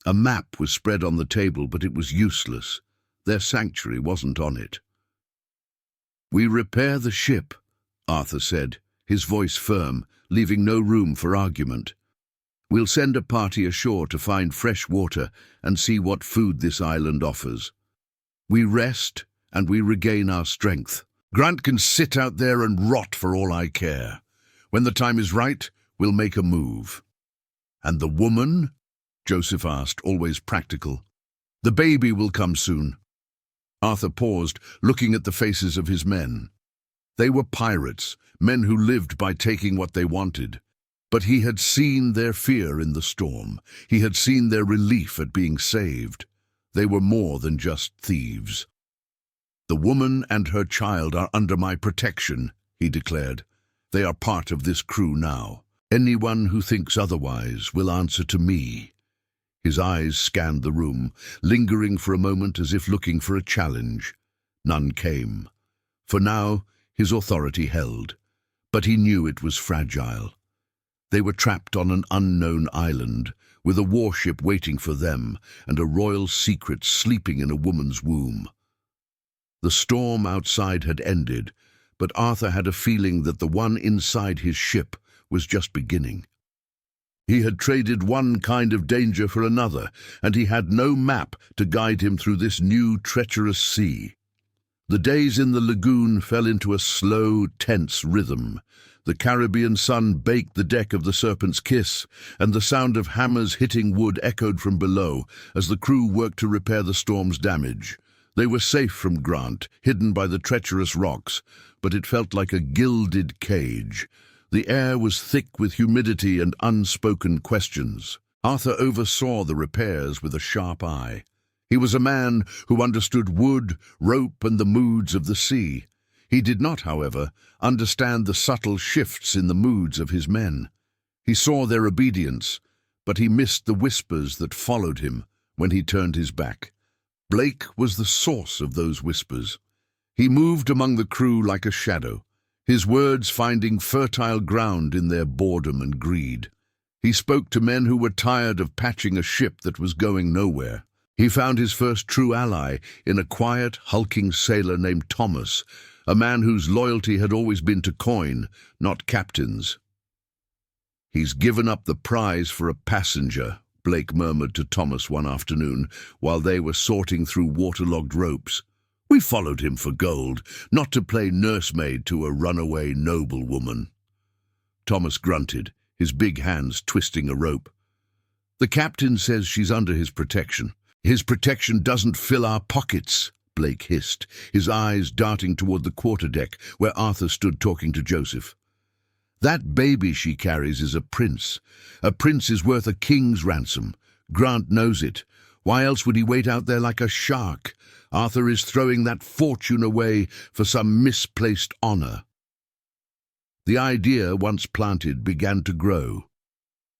A map was spread on the table, but it was useless. Their sanctuary wasn't on it. "We repair the ship," Arthur said, his voice firm, leaving no room for argument. "We'll send a party ashore to find fresh water and see what food this island offers. We rest and we regain our strength. Grant can sit out there and rot for all I care. When the time is right, we'll make a move." "And the woman?" Joseph asked, always practical. "The baby will come soon." Arthur paused, looking at the faces of his men. They were pirates, men who lived by taking what they wanted. But he had seen their fear in the storm. He had seen their relief at being saved. They were more than just thieves. "The woman and her child are under my protection," he declared. "They are part of this crew now. Anyone who thinks otherwise will answer to me." His eyes scanned the room, lingering for a moment as if looking for a challenge. None came. For now, his authority held. But he knew it was fragile. They were trapped on an unknown island, with a warship waiting for them and a royal secret sleeping in a woman's womb. The storm outside had ended, but Arthur had a feeling that the one inside his ship was just beginning. He had traded one kind of danger for another, and he had no map to guide him through this new treacherous sea. The days in the lagoon fell into a slow, tense rhythm. The Caribbean sun baked the deck of the Serpent's Kiss, and the sound of hammers hitting wood echoed from below as the crew worked to repair the storm's damage. They were safe from Grant, hidden by the treacherous rocks, but it felt like a gilded cage. The air was thick with humidity and unspoken questions. Arthur oversaw the repairs with a sharp eye. He was a man who understood wood, rope, and the moods of the sea. He did not, however, understand the subtle shifts in the moods of his men. He saw their obedience, but he missed the whispers that followed him when he turned his back. Blake was the source of those whispers. He moved among the crew like a shadow, his words finding fertile ground in their boredom and greed. He spoke to men who were tired of patching a ship that was going nowhere. He found his first true ally in a quiet, hulking sailor named Thomas, a man whose loyalty had always been to coin, not captains. "He's given up the prize for a passenger," Blake murmured to Thomas one afternoon while they were sorting through waterlogged ropes. "We followed him for gold, not to play nursemaid to a runaway noblewoman." Thomas grunted, his big hands twisting a rope. "The captain says she's under his protection." "His protection doesn't fill our pockets," Blake hissed, his eyes darting toward the quarterdeck where Arthur stood talking to Joseph. "That baby she carries is a prince. A prince is worth a king's ransom. Grant knows it. Why else would he wait out there like a shark? Arthur is throwing that fortune away for some misplaced honor." The idea, once planted, began to grow.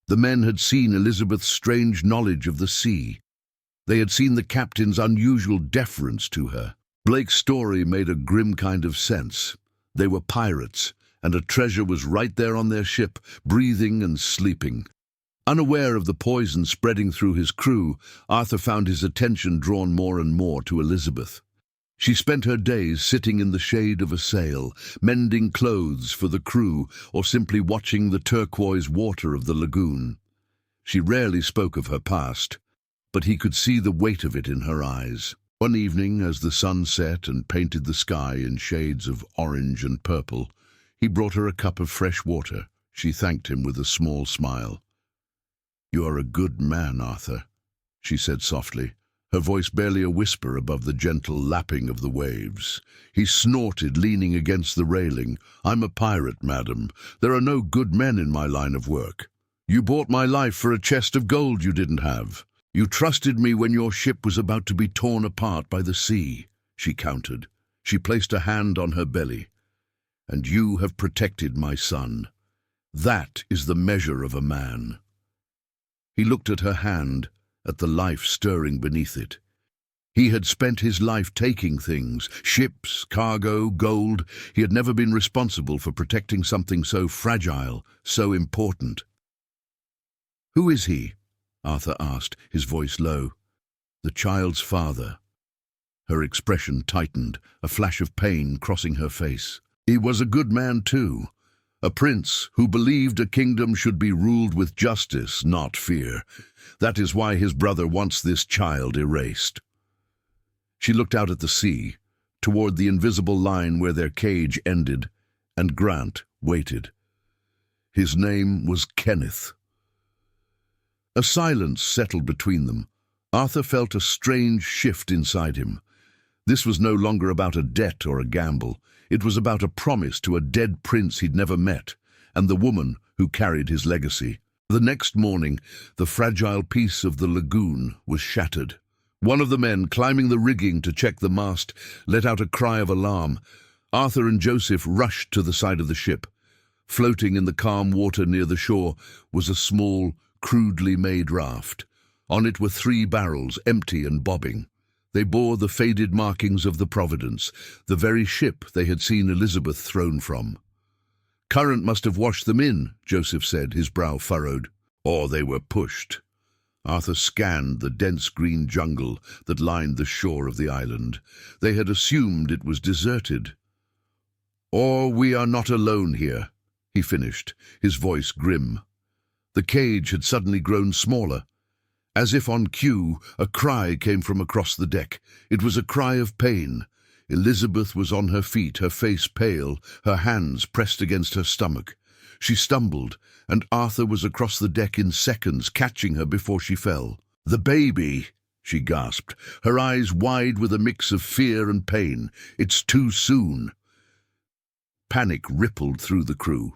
The men had seen Elizabeth's strange knowledge of the sea. They had seen the captain's unusual deference to her. Blake's story made a grim kind of sense. They were pirates, and a treasure was right there on their ship, breathing and sleeping. Unaware of the poison spreading through his crew, Arthur found his attention drawn more and more to Elizabeth. She spent her days sitting in the shade of a sail, mending clothes for the crew, or simply watching the turquoise water of the lagoon. She rarely spoke of her past, but he could see the weight of it in her eyes. One evening, as the sun set and painted the sky in shades of orange and purple, he brought her a cup of fresh water. She thanked him with a small smile. "You are a good man, Arthur," she said softly, her voice barely a whisper above the gentle lapping of the waves. He snorted, leaning against the railing. "I'm a pirate, madam. There are no good men in my line of work. You bought my life for a chest of gold you didn't have. You trusted me when your ship was about to be torn apart by the sea," she countered. She placed a hand on her belly. "And you have protected my son. That is the measure of a man." He looked at her hand, at the life stirring beneath it. He had spent his life taking things, ships, cargo, gold. He had never been responsible for protecting something so fragile, so important. "Who is he?" Arthur asked, his voice low. "The child's father." Her expression tightened, a flash of pain crossing her face. "He was a good man too, a prince who believed a kingdom should be ruled with justice, not fear. That is why his brother wants this child erased." She looked out at the sea, toward the invisible line where their cage ended, and Grant waited. His name was Kenneth. A silence settled between them. Arthur felt a strange shift inside him. This was no longer about a debt or a gamble. It was about a promise to a dead prince he'd never met, and the woman who carried his legacy. The next morning, the fragile peace of the lagoon was shattered. One of the men, climbing the rigging to check the mast, let out a cry of alarm. Arthur and Joseph rushed to the side of the ship. Floating in the calm water near the shore was a small, crudely made raft. On it were 3 barrels, empty and bobbing. They bore the faded markings of the Providence, the very ship they had seen Elizabeth thrown from. "Current must have washed them in," Joseph said, his brow furrowed. "Or they were pushed." Arthur scanned the dense green jungle that lined the shore of the island. They had assumed it was deserted. "Or we are not alone here," he finished, his voice grim. The cage had suddenly grown smaller. As if on cue, a cry came from across the deck. It was a cry of pain. Elizabeth was on her feet, her face pale, her hands pressed against her stomach. She stumbled, and Arthur was across the deck in seconds, catching her before she fell. "The baby!" she gasped, her eyes wide with a mix of fear and pain. "It's too soon." Panic rippled through the crew.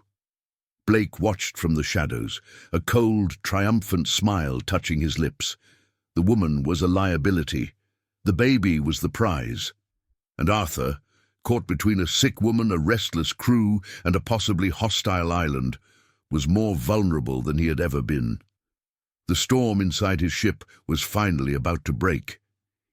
Blake watched from the shadows, a cold, triumphant smile touching his lips. The woman was a liability. The baby was the prize. And Arthur, caught between a sick woman, a restless crew, and a possibly hostile island, was more vulnerable than he had ever been. The storm inside his ship was finally about to break.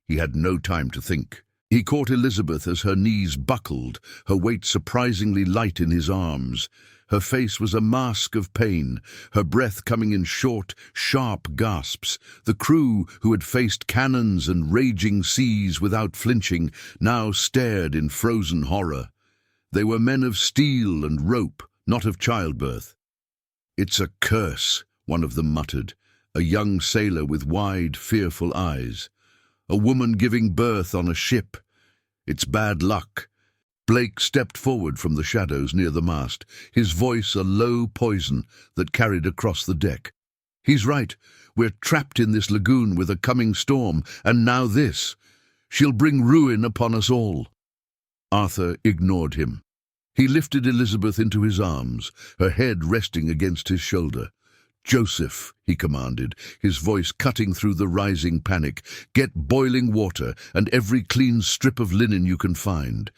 He had no time to think. He caught Elizabeth as her knees buckled, her weight surprisingly light in his arms. Her face was a mask of pain, her breath coming in short, sharp gasps. The crew, who had faced cannons and raging seas without flinching, now stared in frozen horror. They were men of steel and rope, not of childbirth. "It's a curse," one of them muttered, a young sailor with wide, fearful eyes. "A woman giving birth on a ship. It's bad luck." Blake stepped forward from the shadows near the mast, his voice a low poison that carried across the deck. "He's right. We're trapped in this lagoon with a coming storm, and now this. She'll bring ruin upon us all." Arthur ignored him. He lifted Elizabeth into his arms, her head resting against his shoulder. "Joseph," he commanded, his voice cutting through the rising panic, "get boiling water and every clean strip of linen you can find.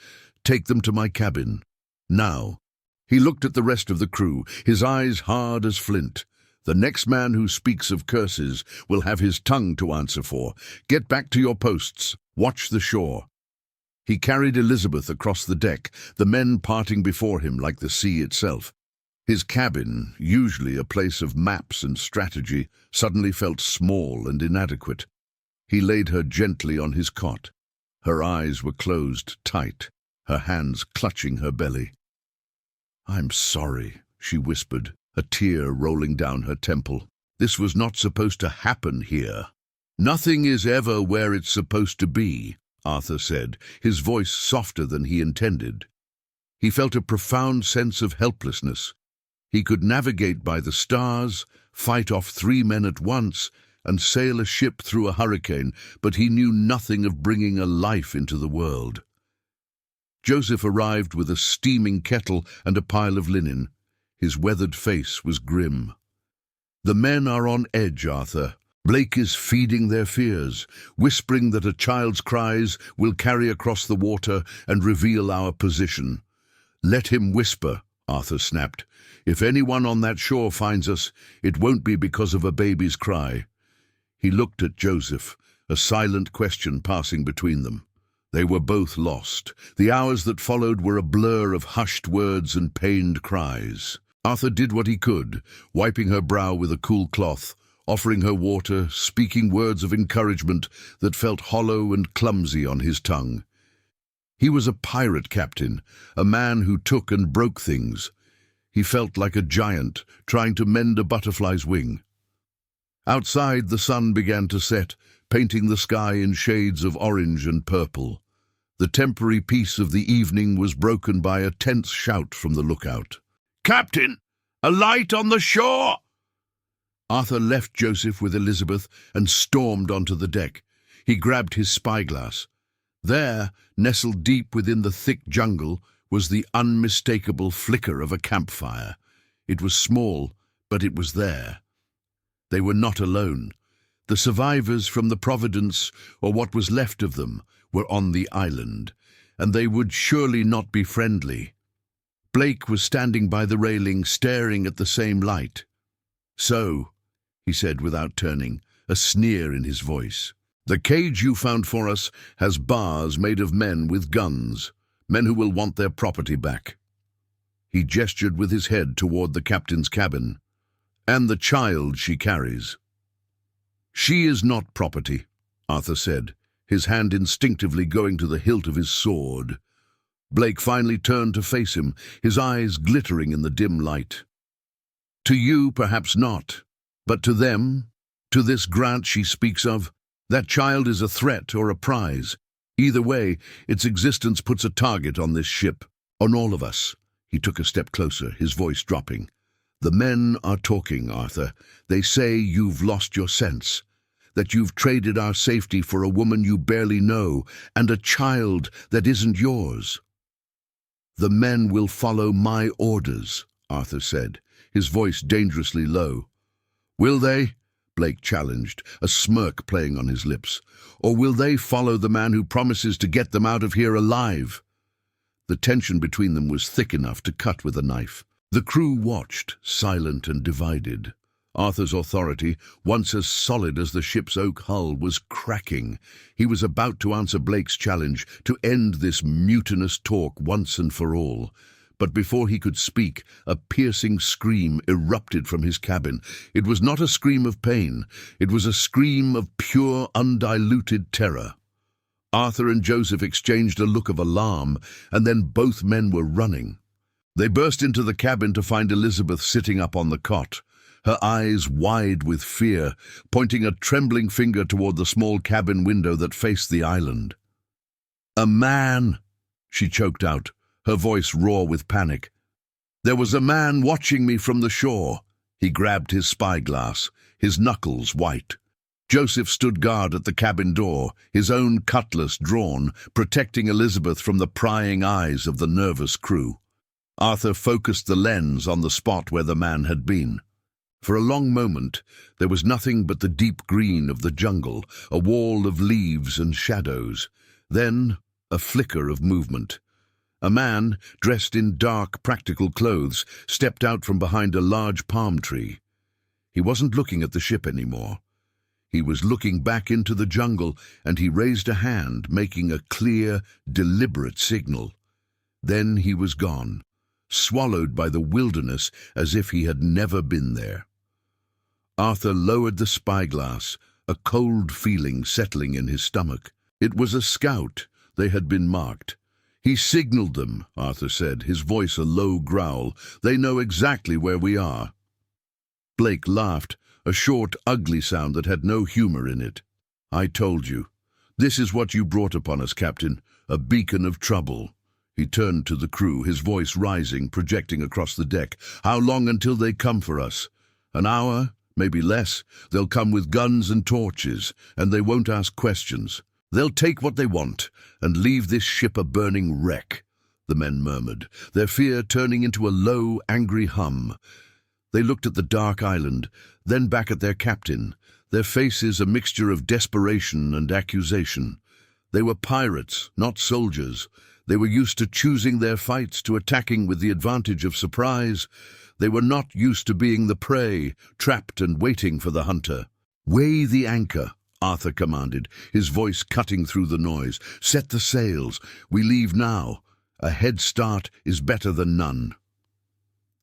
Take them to my cabin. Now." He looked at the rest of the crew, his eyes hard as flint. The next man who speaks of curses will have his tongue to answer for. Get back to your posts. Watch the shore." He carried Elizabeth across the deck, the men parting before him like the sea itself. His cabin, usually a place of maps and strategy, suddenly felt small and inadequate. He laid her gently on his cot. Her eyes were closed tight, her hands clutching her belly. "I'm sorry," she whispered, a tear rolling down her temple. "This was not supposed to happen here." "Nothing is ever where it's supposed to be," Arthur said, his voice softer than he intended. He felt a profound sense of helplessness. He could navigate by the stars, fight off 3 men at once, and sail a ship through a hurricane, but he knew nothing of bringing a life into the world. Joseph arrived with a steaming kettle and a pile of linen. His weathered face was grim. "The men are on edge, Arthur. Blake is feeding their fears, whispering that a child's cries will carry across the water and reveal our position." "Let him whisper," Arthur snapped. "If anyone on that shore finds us, it won't be because of a baby's cry." He looked at Joseph, a silent question passing between them. They were both lost. The hours that followed were a blur of hushed words and pained cries. Arthur did what he could, wiping her brow with a cool cloth, offering her water, speaking words of encouragement that felt hollow and clumsy on his tongue. He was a pirate captain, a man who took and broke things. He felt like a giant trying to mend a butterfly's wing. Outside, the sun began to set, painting the sky in shades of orange and purple. The temporary peace of the evening was broken by a tense shout from the lookout. "Captain, a light on the shore!" Arthur left Joseph with Elizabeth and stormed onto the deck. He grabbed his spyglass. There, nestled deep within the thick jungle, was the unmistakable flicker of a campfire. It was small, but it was there. They were not alone. The survivors from the Providence, or what was left of them, were on the island, and they would surely not be friendly. Blake was standing by the railing, staring at the same light. "So," he said without turning, a sneer in his voice, "the cage you found for us has bars made of men with guns, men who will want their property back." He gestured with his head toward the captain's cabin. "And the child she carries." "She is not property," Arthur said, his hand instinctively going to the hilt of his sword. Blake finally turned to face him, his eyes glittering in the dim light. "To you, perhaps not, but to them, to this Grant she speaks of, that child is a threat or a prize. Either way, its existence puts a target on this ship, on all of us." He took a step closer, his voice dropping. "The men are talking, Arthur. They say you've lost your sense, that you've traded our safety for a woman you barely know and a child that isn't yours." "The men will follow my orders," Arthur said, his voice dangerously low. "Will they?" Blake challenged, a smirk playing on his lips. "Or will they follow the man who promises to get them out of here alive?" The tension between them was thick enough to cut with a knife. The crew watched, silent and divided. Arthur's authority, once as solid as the ship's oak hull, was cracking. He was about to answer Blake's challenge, to end this mutinous talk once and for all. But before he could speak, a piercing scream erupted from his cabin. It was not a scream of pain. It was a scream of pure, undiluted terror. Arthur and Joseph exchanged a look of alarm, and then both men were running. They burst into the cabin to find Elizabeth sitting up on the cot, her eyes wide with fear, pointing a trembling finger toward the small cabin window that faced the island. "A man!" she choked out, her voice raw with panic. "There was a man watching me from the shore." He grabbed his spyglass, his knuckles white. Joseph stood guard at the cabin door, his own cutlass drawn, protecting Elizabeth from the prying eyes of the nervous crew. Arthur focused the lens on the spot where the man had been. For a long moment, there was nothing but the deep green of the jungle, a wall of leaves and shadows. Then, a flicker of movement. A man, dressed in dark, practical clothes, stepped out from behind a large palm tree. He wasn't looking at the ship anymore. He was looking back into the jungle, and he raised a hand, making a clear, deliberate signal. Then he was gone, swallowed by the wilderness as if he had never been there. Arthur lowered the spyglass, a cold feeling settling in his stomach. It was a scout. They had been marked. He signaled them, Arthur said, his voice a low growl. They know exactly where we are. Blake laughed, a short, ugly sound that had no humor in it. I told you. This is what you brought upon us, Captain, a beacon of trouble. He turned to the crew, his voice rising, projecting across the deck. How long until they come for us? An hour? Maybe less. They'll come with guns and torches, and they won't ask questions. They'll take what they want and leave this ship a burning wreck, the men murmured, their fear turning into a low, angry hum. They looked at the dark island, then back at their captain, their faces a mixture of desperation and accusation. They were pirates, not soldiers. They were used to choosing their fights, to attacking with the advantage of surprise. They were not used to being the prey, trapped and waiting for the hunter. Weigh the anchor, Arthur commanded, his voice cutting through the noise. Set the sails. We leave now. A head start is better than none.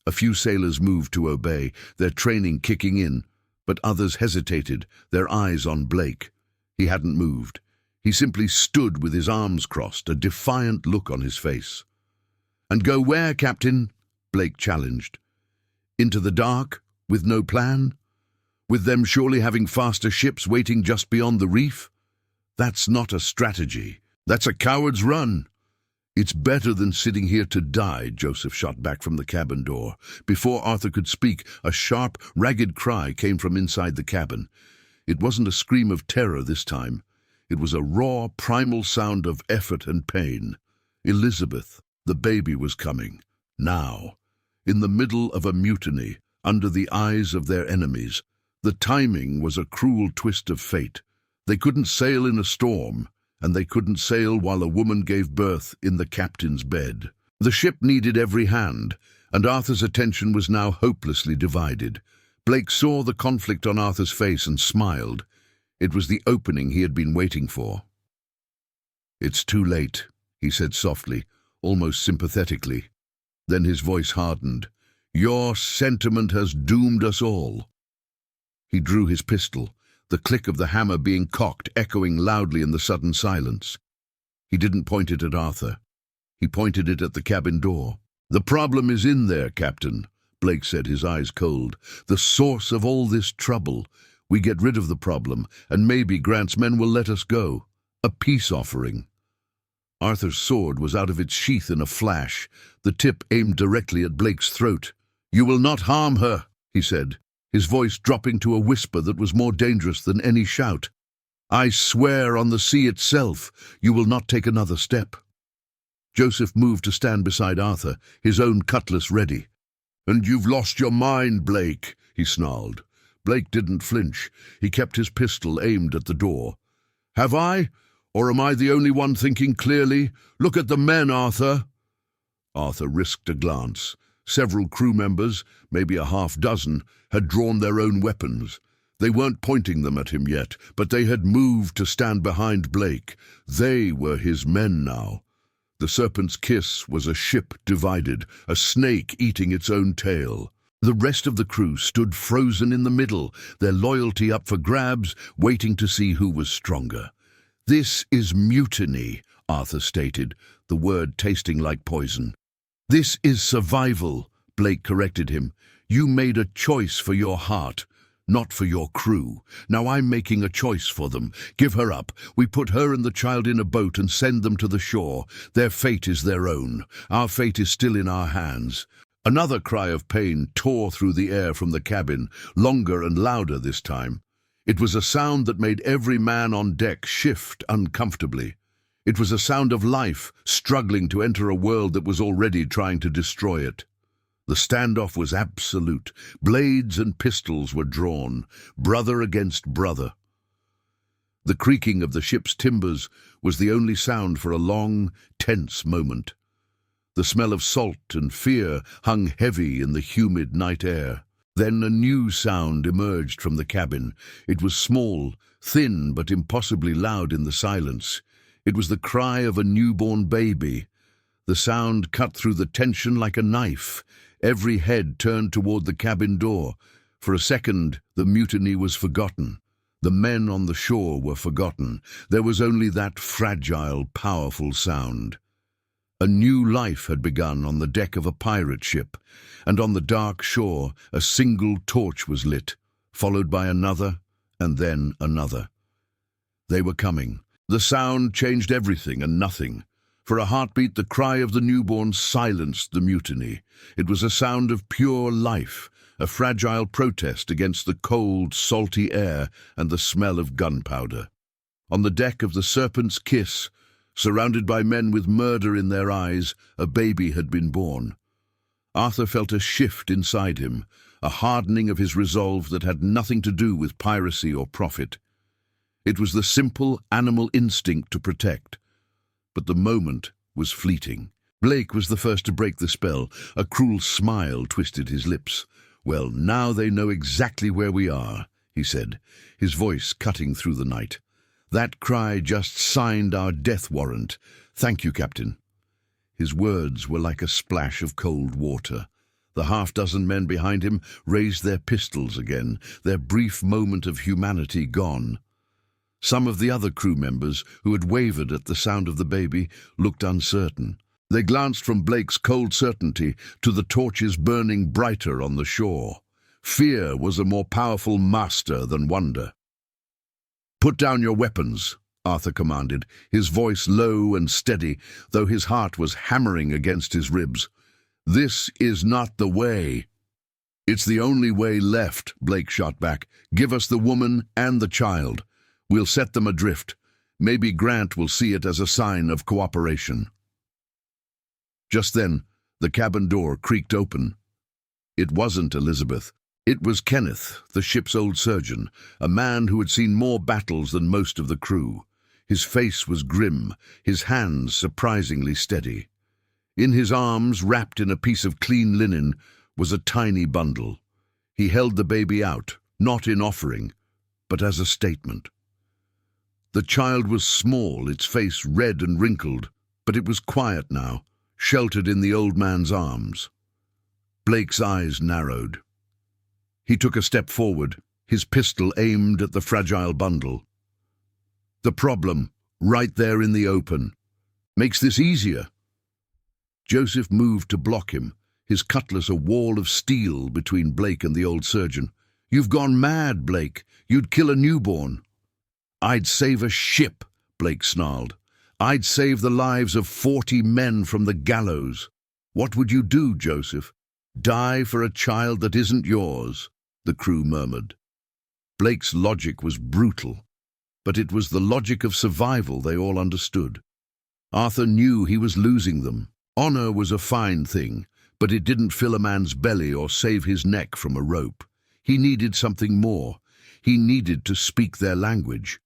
A few sailors moved to obey, their training kicking in, but others hesitated, their eyes on Blake. He hadn't moved. He simply stood with his arms crossed, a defiant look on his face. And go where, Captain? Blake challenged. Into the dark, with no plan? With them surely having faster ships waiting just beyond the reef? That's not a strategy. That's a coward's run. It's better than sitting here to die, Joseph shot back from the cabin door. Before Arthur could speak, a sharp, ragged cry came from inside the cabin. It wasn't a scream of terror this time. It was a raw, primal sound of effort and pain. Elizabeth, the baby, was coming. Now. In the middle of a mutiny, under the eyes of their enemies. The timing was a cruel twist of fate. They couldn't sail in a storm, and they couldn't sail while a woman gave birth in the captain's bed. The ship needed every hand, and Arthur's attention was now hopelessly divided. Blake saw the conflict on Arthur's face and smiled. It was the opening he had been waiting for. It's too late, he said softly, almost sympathetically. Then his voice hardened. Your sentiment has doomed us all. He drew his pistol, the click of the hammer being cocked echoing loudly in the sudden silence. He didn't point it at Arthur. He pointed it at the cabin door. The problem is in there, Captain, Blake said, his eyes cold. The source of all this trouble. We get rid of the problem, and maybe Grant's men will let us go. A peace offering. Arthur's sword was out of its sheath in a flash, the tip aimed directly at Blake's throat. You will not harm her, he said, his voice dropping to a whisper that was more dangerous than any shout. I swear on the sea itself, you will not take another step. Joseph moved to stand beside Arthur, his own cutlass ready. And you've lost your mind, Blake, he snarled. Blake didn't flinch. He kept his pistol aimed at the door. Have I? Or am I the only one thinking clearly? Look at the men, Arthur. Arthur risked a glance. Several crew members, maybe a half-dozen, had drawn their own weapons. They weren't pointing them at him yet, but they had moved to stand behind Blake. They were his men now. The Serpent's Kiss was a ship divided, a snake eating its own tail. The rest of the crew stood frozen in the middle, their loyalty up for grabs, waiting to see who was stronger. This is mutiny, Arthur stated, the word tasting like poison. This is survival, Blake corrected him. You made a choice for your heart, not for your crew. Now I'm making a choice for them. Give her up. We put her and the child in a boat and send them to the shore. Their fate is their own. Our fate is still in our hands. Another cry of pain tore through the air from the cabin, longer and louder this time. It was a sound that made every man on deck shift uncomfortably. It was a sound of life, struggling to enter a world that was already trying to destroy it. The standoff was absolute. Blades and pistols were drawn, brother against brother. The creaking of the ship's timbers was the only sound for a long, tense moment. The smell of salt and fear hung heavy in the humid night air. Then a new sound emerged from the cabin. It was small, thin, but impossibly loud in the silence. It was the cry of a newborn baby. The sound cut through the tension like a knife. Every head turned toward the cabin door. For a second, the mutiny was forgotten. The men on the shore were forgotten. There was only that fragile, powerful sound. A new life had begun on the deck of a pirate ship, and on the dark shore a single torch was lit, followed by another, and then another. They were coming. The sound changed everything and nothing. For a heartbeat, the cry of the newborn silenced the mutiny. It was a sound of pure life, a fragile protest against the cold, salty air and the smell of gunpowder. On the deck of the Serpent's Kiss, surrounded by men with murder in their eyes, a baby had been born. Arthur felt a shift inside him, a hardening of his resolve that had nothing to do with piracy or profit. It was the simple animal instinct to protect. But the moment was fleeting. Blake was the first to break the spell. A cruel smile twisted his lips. "Well, now they know exactly where we are," he said, his voice cutting through the night. "That cry just signed our death warrant. Thank you, Captain." His words were like a splash of cold water. The half-dozen men behind him raised their pistols again, their brief moment of humanity gone. Some of the other crew members, who had wavered at the sound of the baby, looked uncertain. They glanced from Blake's cold certainty to the torches burning brighter on the shore. Fear was a more powerful master than wonder. "Put down your weapons," Arthur commanded, his voice low and steady, though his heart was hammering against his ribs. "This is not the way." "It's the only way left," Blake shot back. "Give us the woman and the child. We'll set them adrift. Maybe Grant will see it as a sign of cooperation." Just then, the cabin door creaked open. It wasn't Elizabeth. It was Kenneth, the ship's old surgeon, a man who had seen more battles than most of the crew. His face was grim, his hands surprisingly steady. In his arms, wrapped in a piece of clean linen, was a tiny bundle. He held the baby out, not in offering, but as a statement. The child was small, its face red and wrinkled, but it was quiet now, sheltered in the old man's arms. Blake's eyes narrowed. He took a step forward, his pistol aimed at the fragile bundle. "The problem, right there in the open. Makes this easier." Joseph moved to block him, his cutlass a wall of steel between Blake and the old surgeon. "You've gone mad, Blake. You'd kill a newborn." "I'd save a ship," Blake snarled. "I'd save the lives of 40 men from the gallows." "What would you do, Joseph? Die for a child that isn't yours?" the crew murmured. Blake's logic was brutal, but it was the logic of survival they all understood. Arthur knew he was losing them. Honor was a fine thing, but it didn't fill a man's belly or save his neck from a rope. He needed something more. He needed to speak their language.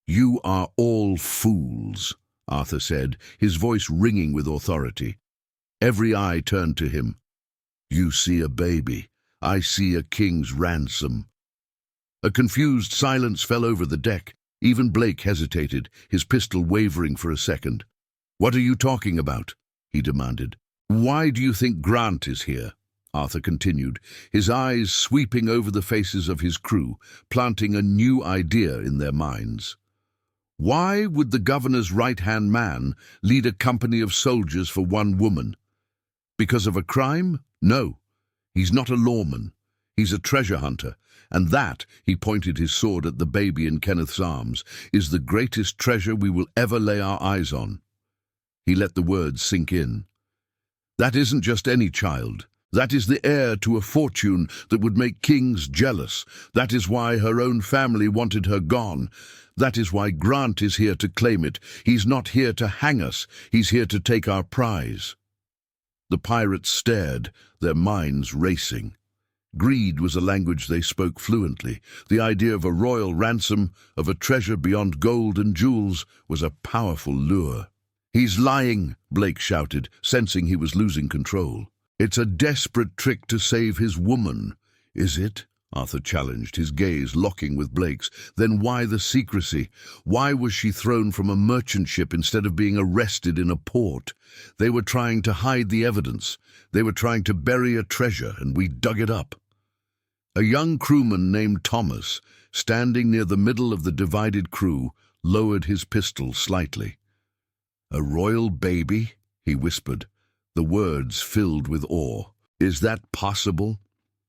"You are all fools," Arthur said, his voice ringing with authority. Every eye turned to him. "You see a baby. I see a king's ransom." A confused silence fell over the deck. Even Blake hesitated, his pistol wavering for a second. "What are you talking about?" he demanded. "Why do you think Grant is here?" Arthur continued, his eyes sweeping over the faces of his crew, planting a new idea in their minds. Why would the governor's right-hand man lead a company of soldiers for one woman? Because of a crime? No. He's not a lawman. He's a treasure hunter. And that, he pointed his sword at the baby in Kenneth's arms, is the greatest treasure we will ever lay our eyes on. He let the words sink in. That isn't just any child. That is the heir to a fortune that would make kings jealous. That is why her own family wanted her gone. That is why Grant is here to claim it. He's not here to hang us. He's here to take our prize. The pirates stared, their minds racing. Greed was a language they spoke fluently. The idea of a royal ransom, of a treasure beyond gold and jewels, was a powerful lure. "He's lying," Blake shouted, sensing he was losing control. It's a desperate trick to save his woman, is it? Arthur challenged, his gaze locking with Blake's. Then why the secrecy? Why was she thrown from a merchant ship instead of being arrested in a port? They were trying to hide the evidence. They were trying to bury a treasure, and we dug it up. A young crewman named Thomas, standing near the middle of the divided crew, lowered his pistol slightly. "A royal baby?" he whispered, the words filled with awe. "Is that possible?"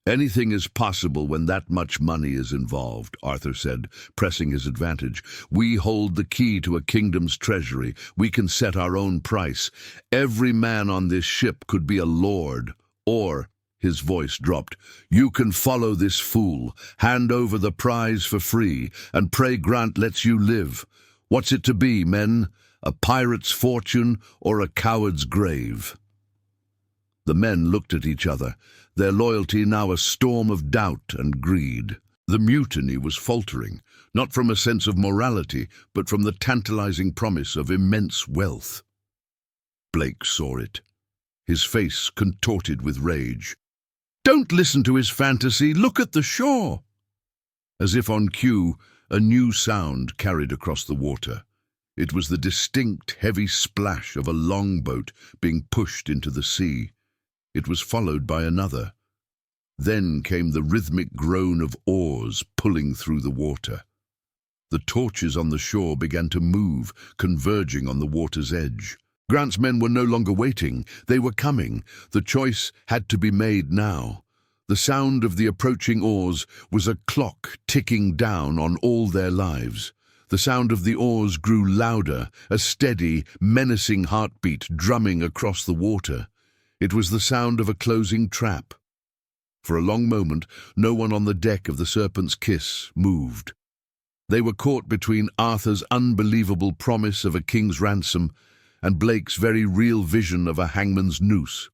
"Anything is possible when that much money is involved," Arthur said, pressing his advantage. "We hold the key to a kingdom's treasury. We can set our own price. Every man on this ship could be a lord. Or," his voice dropped, "you can follow this fool, hand over the prize for free, and pray Grant lets you live. What's it to be, men? A pirate's fortune or a coward's grave?" The men looked at each other, their loyalty now a storm of doubt and greed. The mutiny was faltering, not from a sense of morality, but from the tantalizing promise of immense wealth. Blake saw it, his face contorted with rage. "Don't listen to his fantasy, look at the shore!" As if on cue, a new sound carried across the water. It was the distinct, heavy splash of a longboat being pushed into the sea. It was followed by another. Then came the rhythmic groan of oars pulling through the water. The torches on the shore began to move, converging on the water's edge. Grant's men were no longer waiting. They were coming. The choice had to be made now. The sound of the approaching oars was a clock ticking down on all their lives. The sound of the oars grew louder, a steady, menacing heartbeat drumming across the water. It was the sound of a closing trap. For a long moment, no one on the deck of the Serpent's Kiss moved. They were caught between Arthur's unbelievable promise of a king's ransom and Blake's very real vision of a hangman's noose.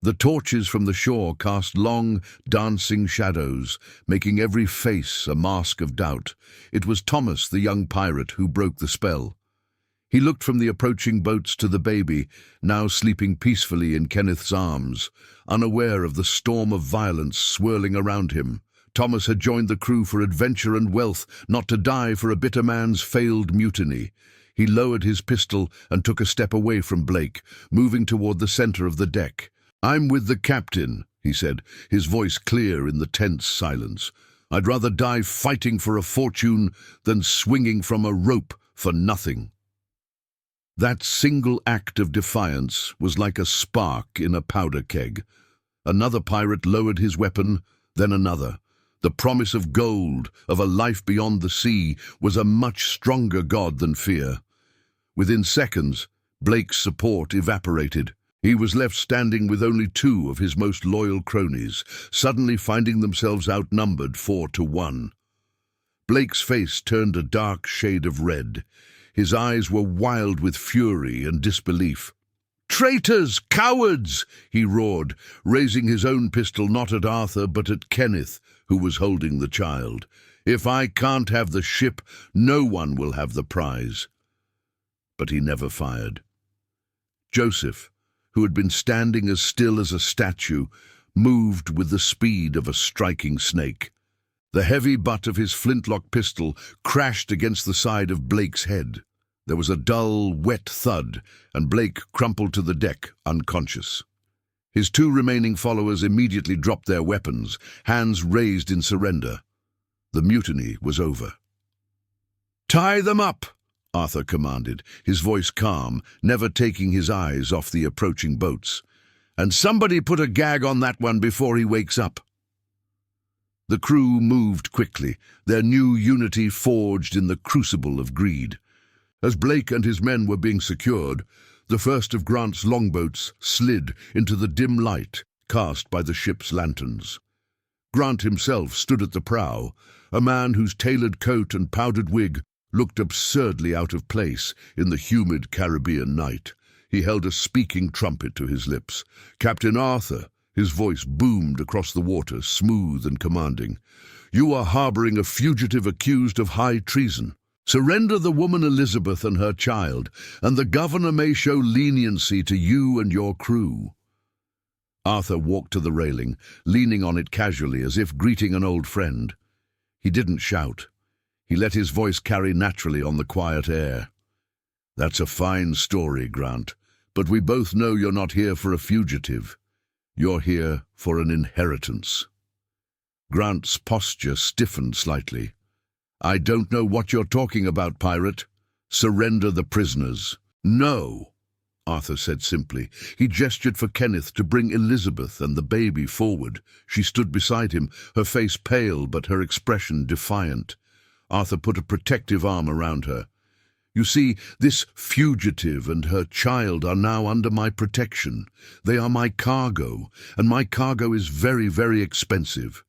The torches from the shore cast long, dancing shadows, making every face a mask of doubt. It was Thomas, the young pirate, who broke the spell. He looked from the approaching boats to the baby, now sleeping peacefully in Kenneth's arms, unaware of the storm of violence swirling around him. Thomas had joined the crew for adventure and wealth, not to die for a bitter man's failed mutiny. He lowered his pistol and took a step away from Blake, moving toward the center of the deck. "I'm with the captain," he said, his voice clear in the tense silence. "I'd rather die fighting for a fortune than swinging from a rope for nothing." That single act of defiance was like a spark in a powder keg. Another pirate lowered his weapon, then another. The promise of gold, of a life beyond the sea, was a much stronger god than fear. Within seconds, Blake's support evaporated. He was left standing with only two of his most loyal cronies, suddenly finding themselves outnumbered 4-1. Blake's face turned a dark shade of red. His eyes were wild with fury and disbelief. "Traitors! Cowards!" he roared, raising his own pistol not at Arthur but at Kenneth, who was holding the child. "If I can't have the ship, no one will have the prize." But he never fired. Joseph, who had been standing as still as a statue, moved with the speed of a striking snake. The heavy butt of his flintlock pistol crashed against the side of Blake's head. There was a dull, wet thud, and Blake crumpled to the deck, unconscious. His two remaining followers immediately dropped their weapons, hands raised in surrender. The mutiny was over. "Tie them up!" Arthur commanded, his voice calm, never taking his eyes off the approaching boats. "And somebody put a gag on that one before he wakes up." The crew moved quickly, their new unity forged in the crucible of greed. As Blake and his men were being secured, the first of Grant's longboats slid into the dim light cast by the ship's lanterns. Grant himself stood at the prow, a man whose tailored coat and powdered wig looked absurdly out of place in the humid Caribbean night. He held a speaking trumpet to his lips. "Captain Arthur," his voice boomed across the water, smooth and commanding, "you are harboring a fugitive accused of high treason. Surrender the woman Elizabeth and her child, and the governor may show leniency to you and your crew." Arthur walked to the railing, leaning on it casually as if greeting an old friend. He didn't shout. He let his voice carry naturally on the quiet air. "That's a fine story, Grant, but we both know you're not here for a fugitive. You're here for an inheritance." Grant's posture stiffened slightly. "I don't know what you're talking about, pirate. Surrender the prisoners." "No," Arthur said simply. He gestured for Kenneth to bring Elizabeth and the baby forward. She stood beside him, her face pale but her expression defiant. Arthur put a protective arm around her. "You see, this fugitive and her child are now under my protection. They are my cargo, and my cargo is very, very expensive."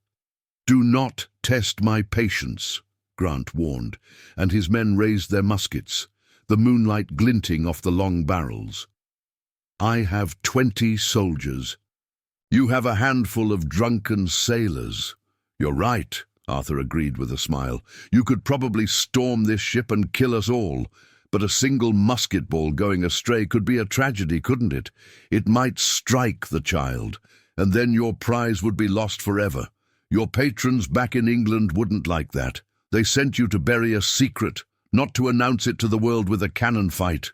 "Do not test my patience," Grant warned, and his men raised their muskets, the moonlight glinting off the long barrels. "I have 20 soldiers. You have a handful of drunken sailors." "You're right," Arthur agreed with a smile. "You could probably storm this ship and kill us all, but a single musket ball going astray could be a tragedy, couldn't it? It might strike the child, and then your prize would be lost forever. Your patrons back in England wouldn't like that. They sent you to bury a secret, not to announce it to the world with a cannon fight."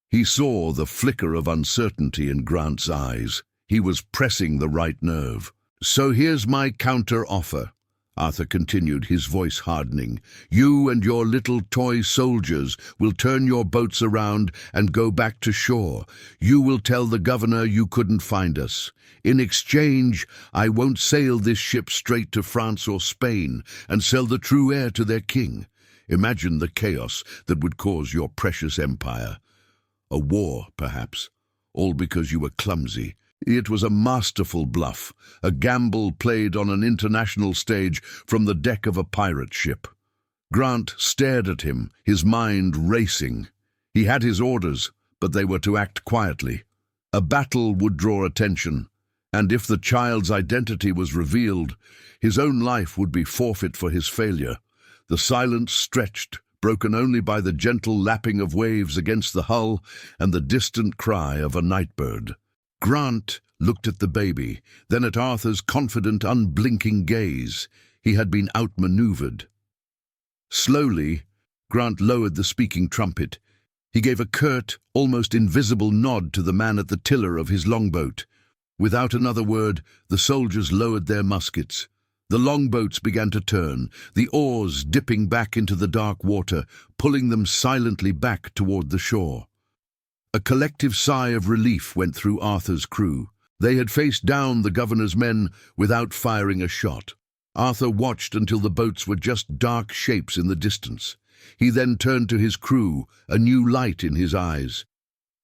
He saw the flicker of uncertainty in Grant's eyes. He was pressing the right nerve. "So here's my counter-offer," Arthur continued, his voice hardening. "You and your little toy soldiers will turn your boats around and go back to shore. You will tell the governor you couldn't find us. In exchange, I won't sail this ship straight to France or Spain and sell the true heir to their king. Imagine the chaos that would cause your precious empire. A war, perhaps, all because you were clumsy. It was a masterful bluff, a gamble played on an international stage from the deck of a pirate ship." Grant stared at him, his mind racing. He had his orders, but they were to act quietly. A battle would draw attention, and if the child's identity was revealed, his own life would be forfeit for his failure. The silence stretched, broken only by the gentle lapping of waves against the hull and the distant cry of a nightbird. Grant looked at the baby, then at Arthur's confident, unblinking gaze. He had been outmaneuvered. Slowly, Grant lowered the speaking trumpet. He gave a curt, almost invisible nod to the man at the tiller of his longboat. Without another word, the soldiers lowered their muskets. The longboats began to turn, the oars dipping back into the dark water, pulling them silently back toward the shore. A collective sigh of relief went through Arthur's crew. They had faced down the governor's men without firing a shot. Arthur watched until the boats were just dark shapes in the distance. He then turned to his crew, a new light in his eyes.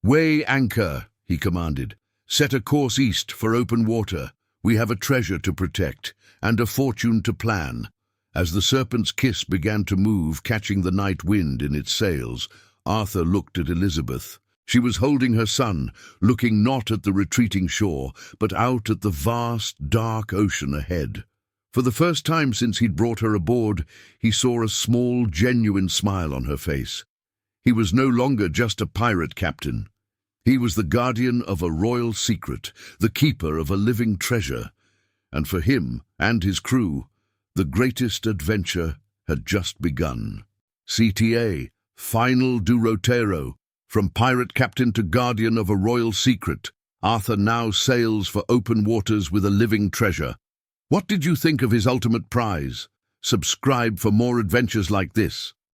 "Weigh anchor," he commanded. "Set a course east for open water. We have a treasure to protect, and a fortune to plan." As the Serpent's Kiss began to move, catching the night wind in its sails, Arthur looked at Elizabeth. She was holding her son, looking not at the retreating shore, but out at the vast, dark ocean ahead. For the first time since he'd brought her aboard, he saw a small, genuine smile on her face. He was no longer just a pirate captain. He was the guardian of a royal secret, the keeper of a living treasure. And for him and his crew, the greatest adventure had just begun. CTA, Final du Rotero. From pirate captain to guardian of a royal secret, Arthur now sails for open waters with a living treasure. What did you think of his ultimate prize? Subscribe for more adventures like this.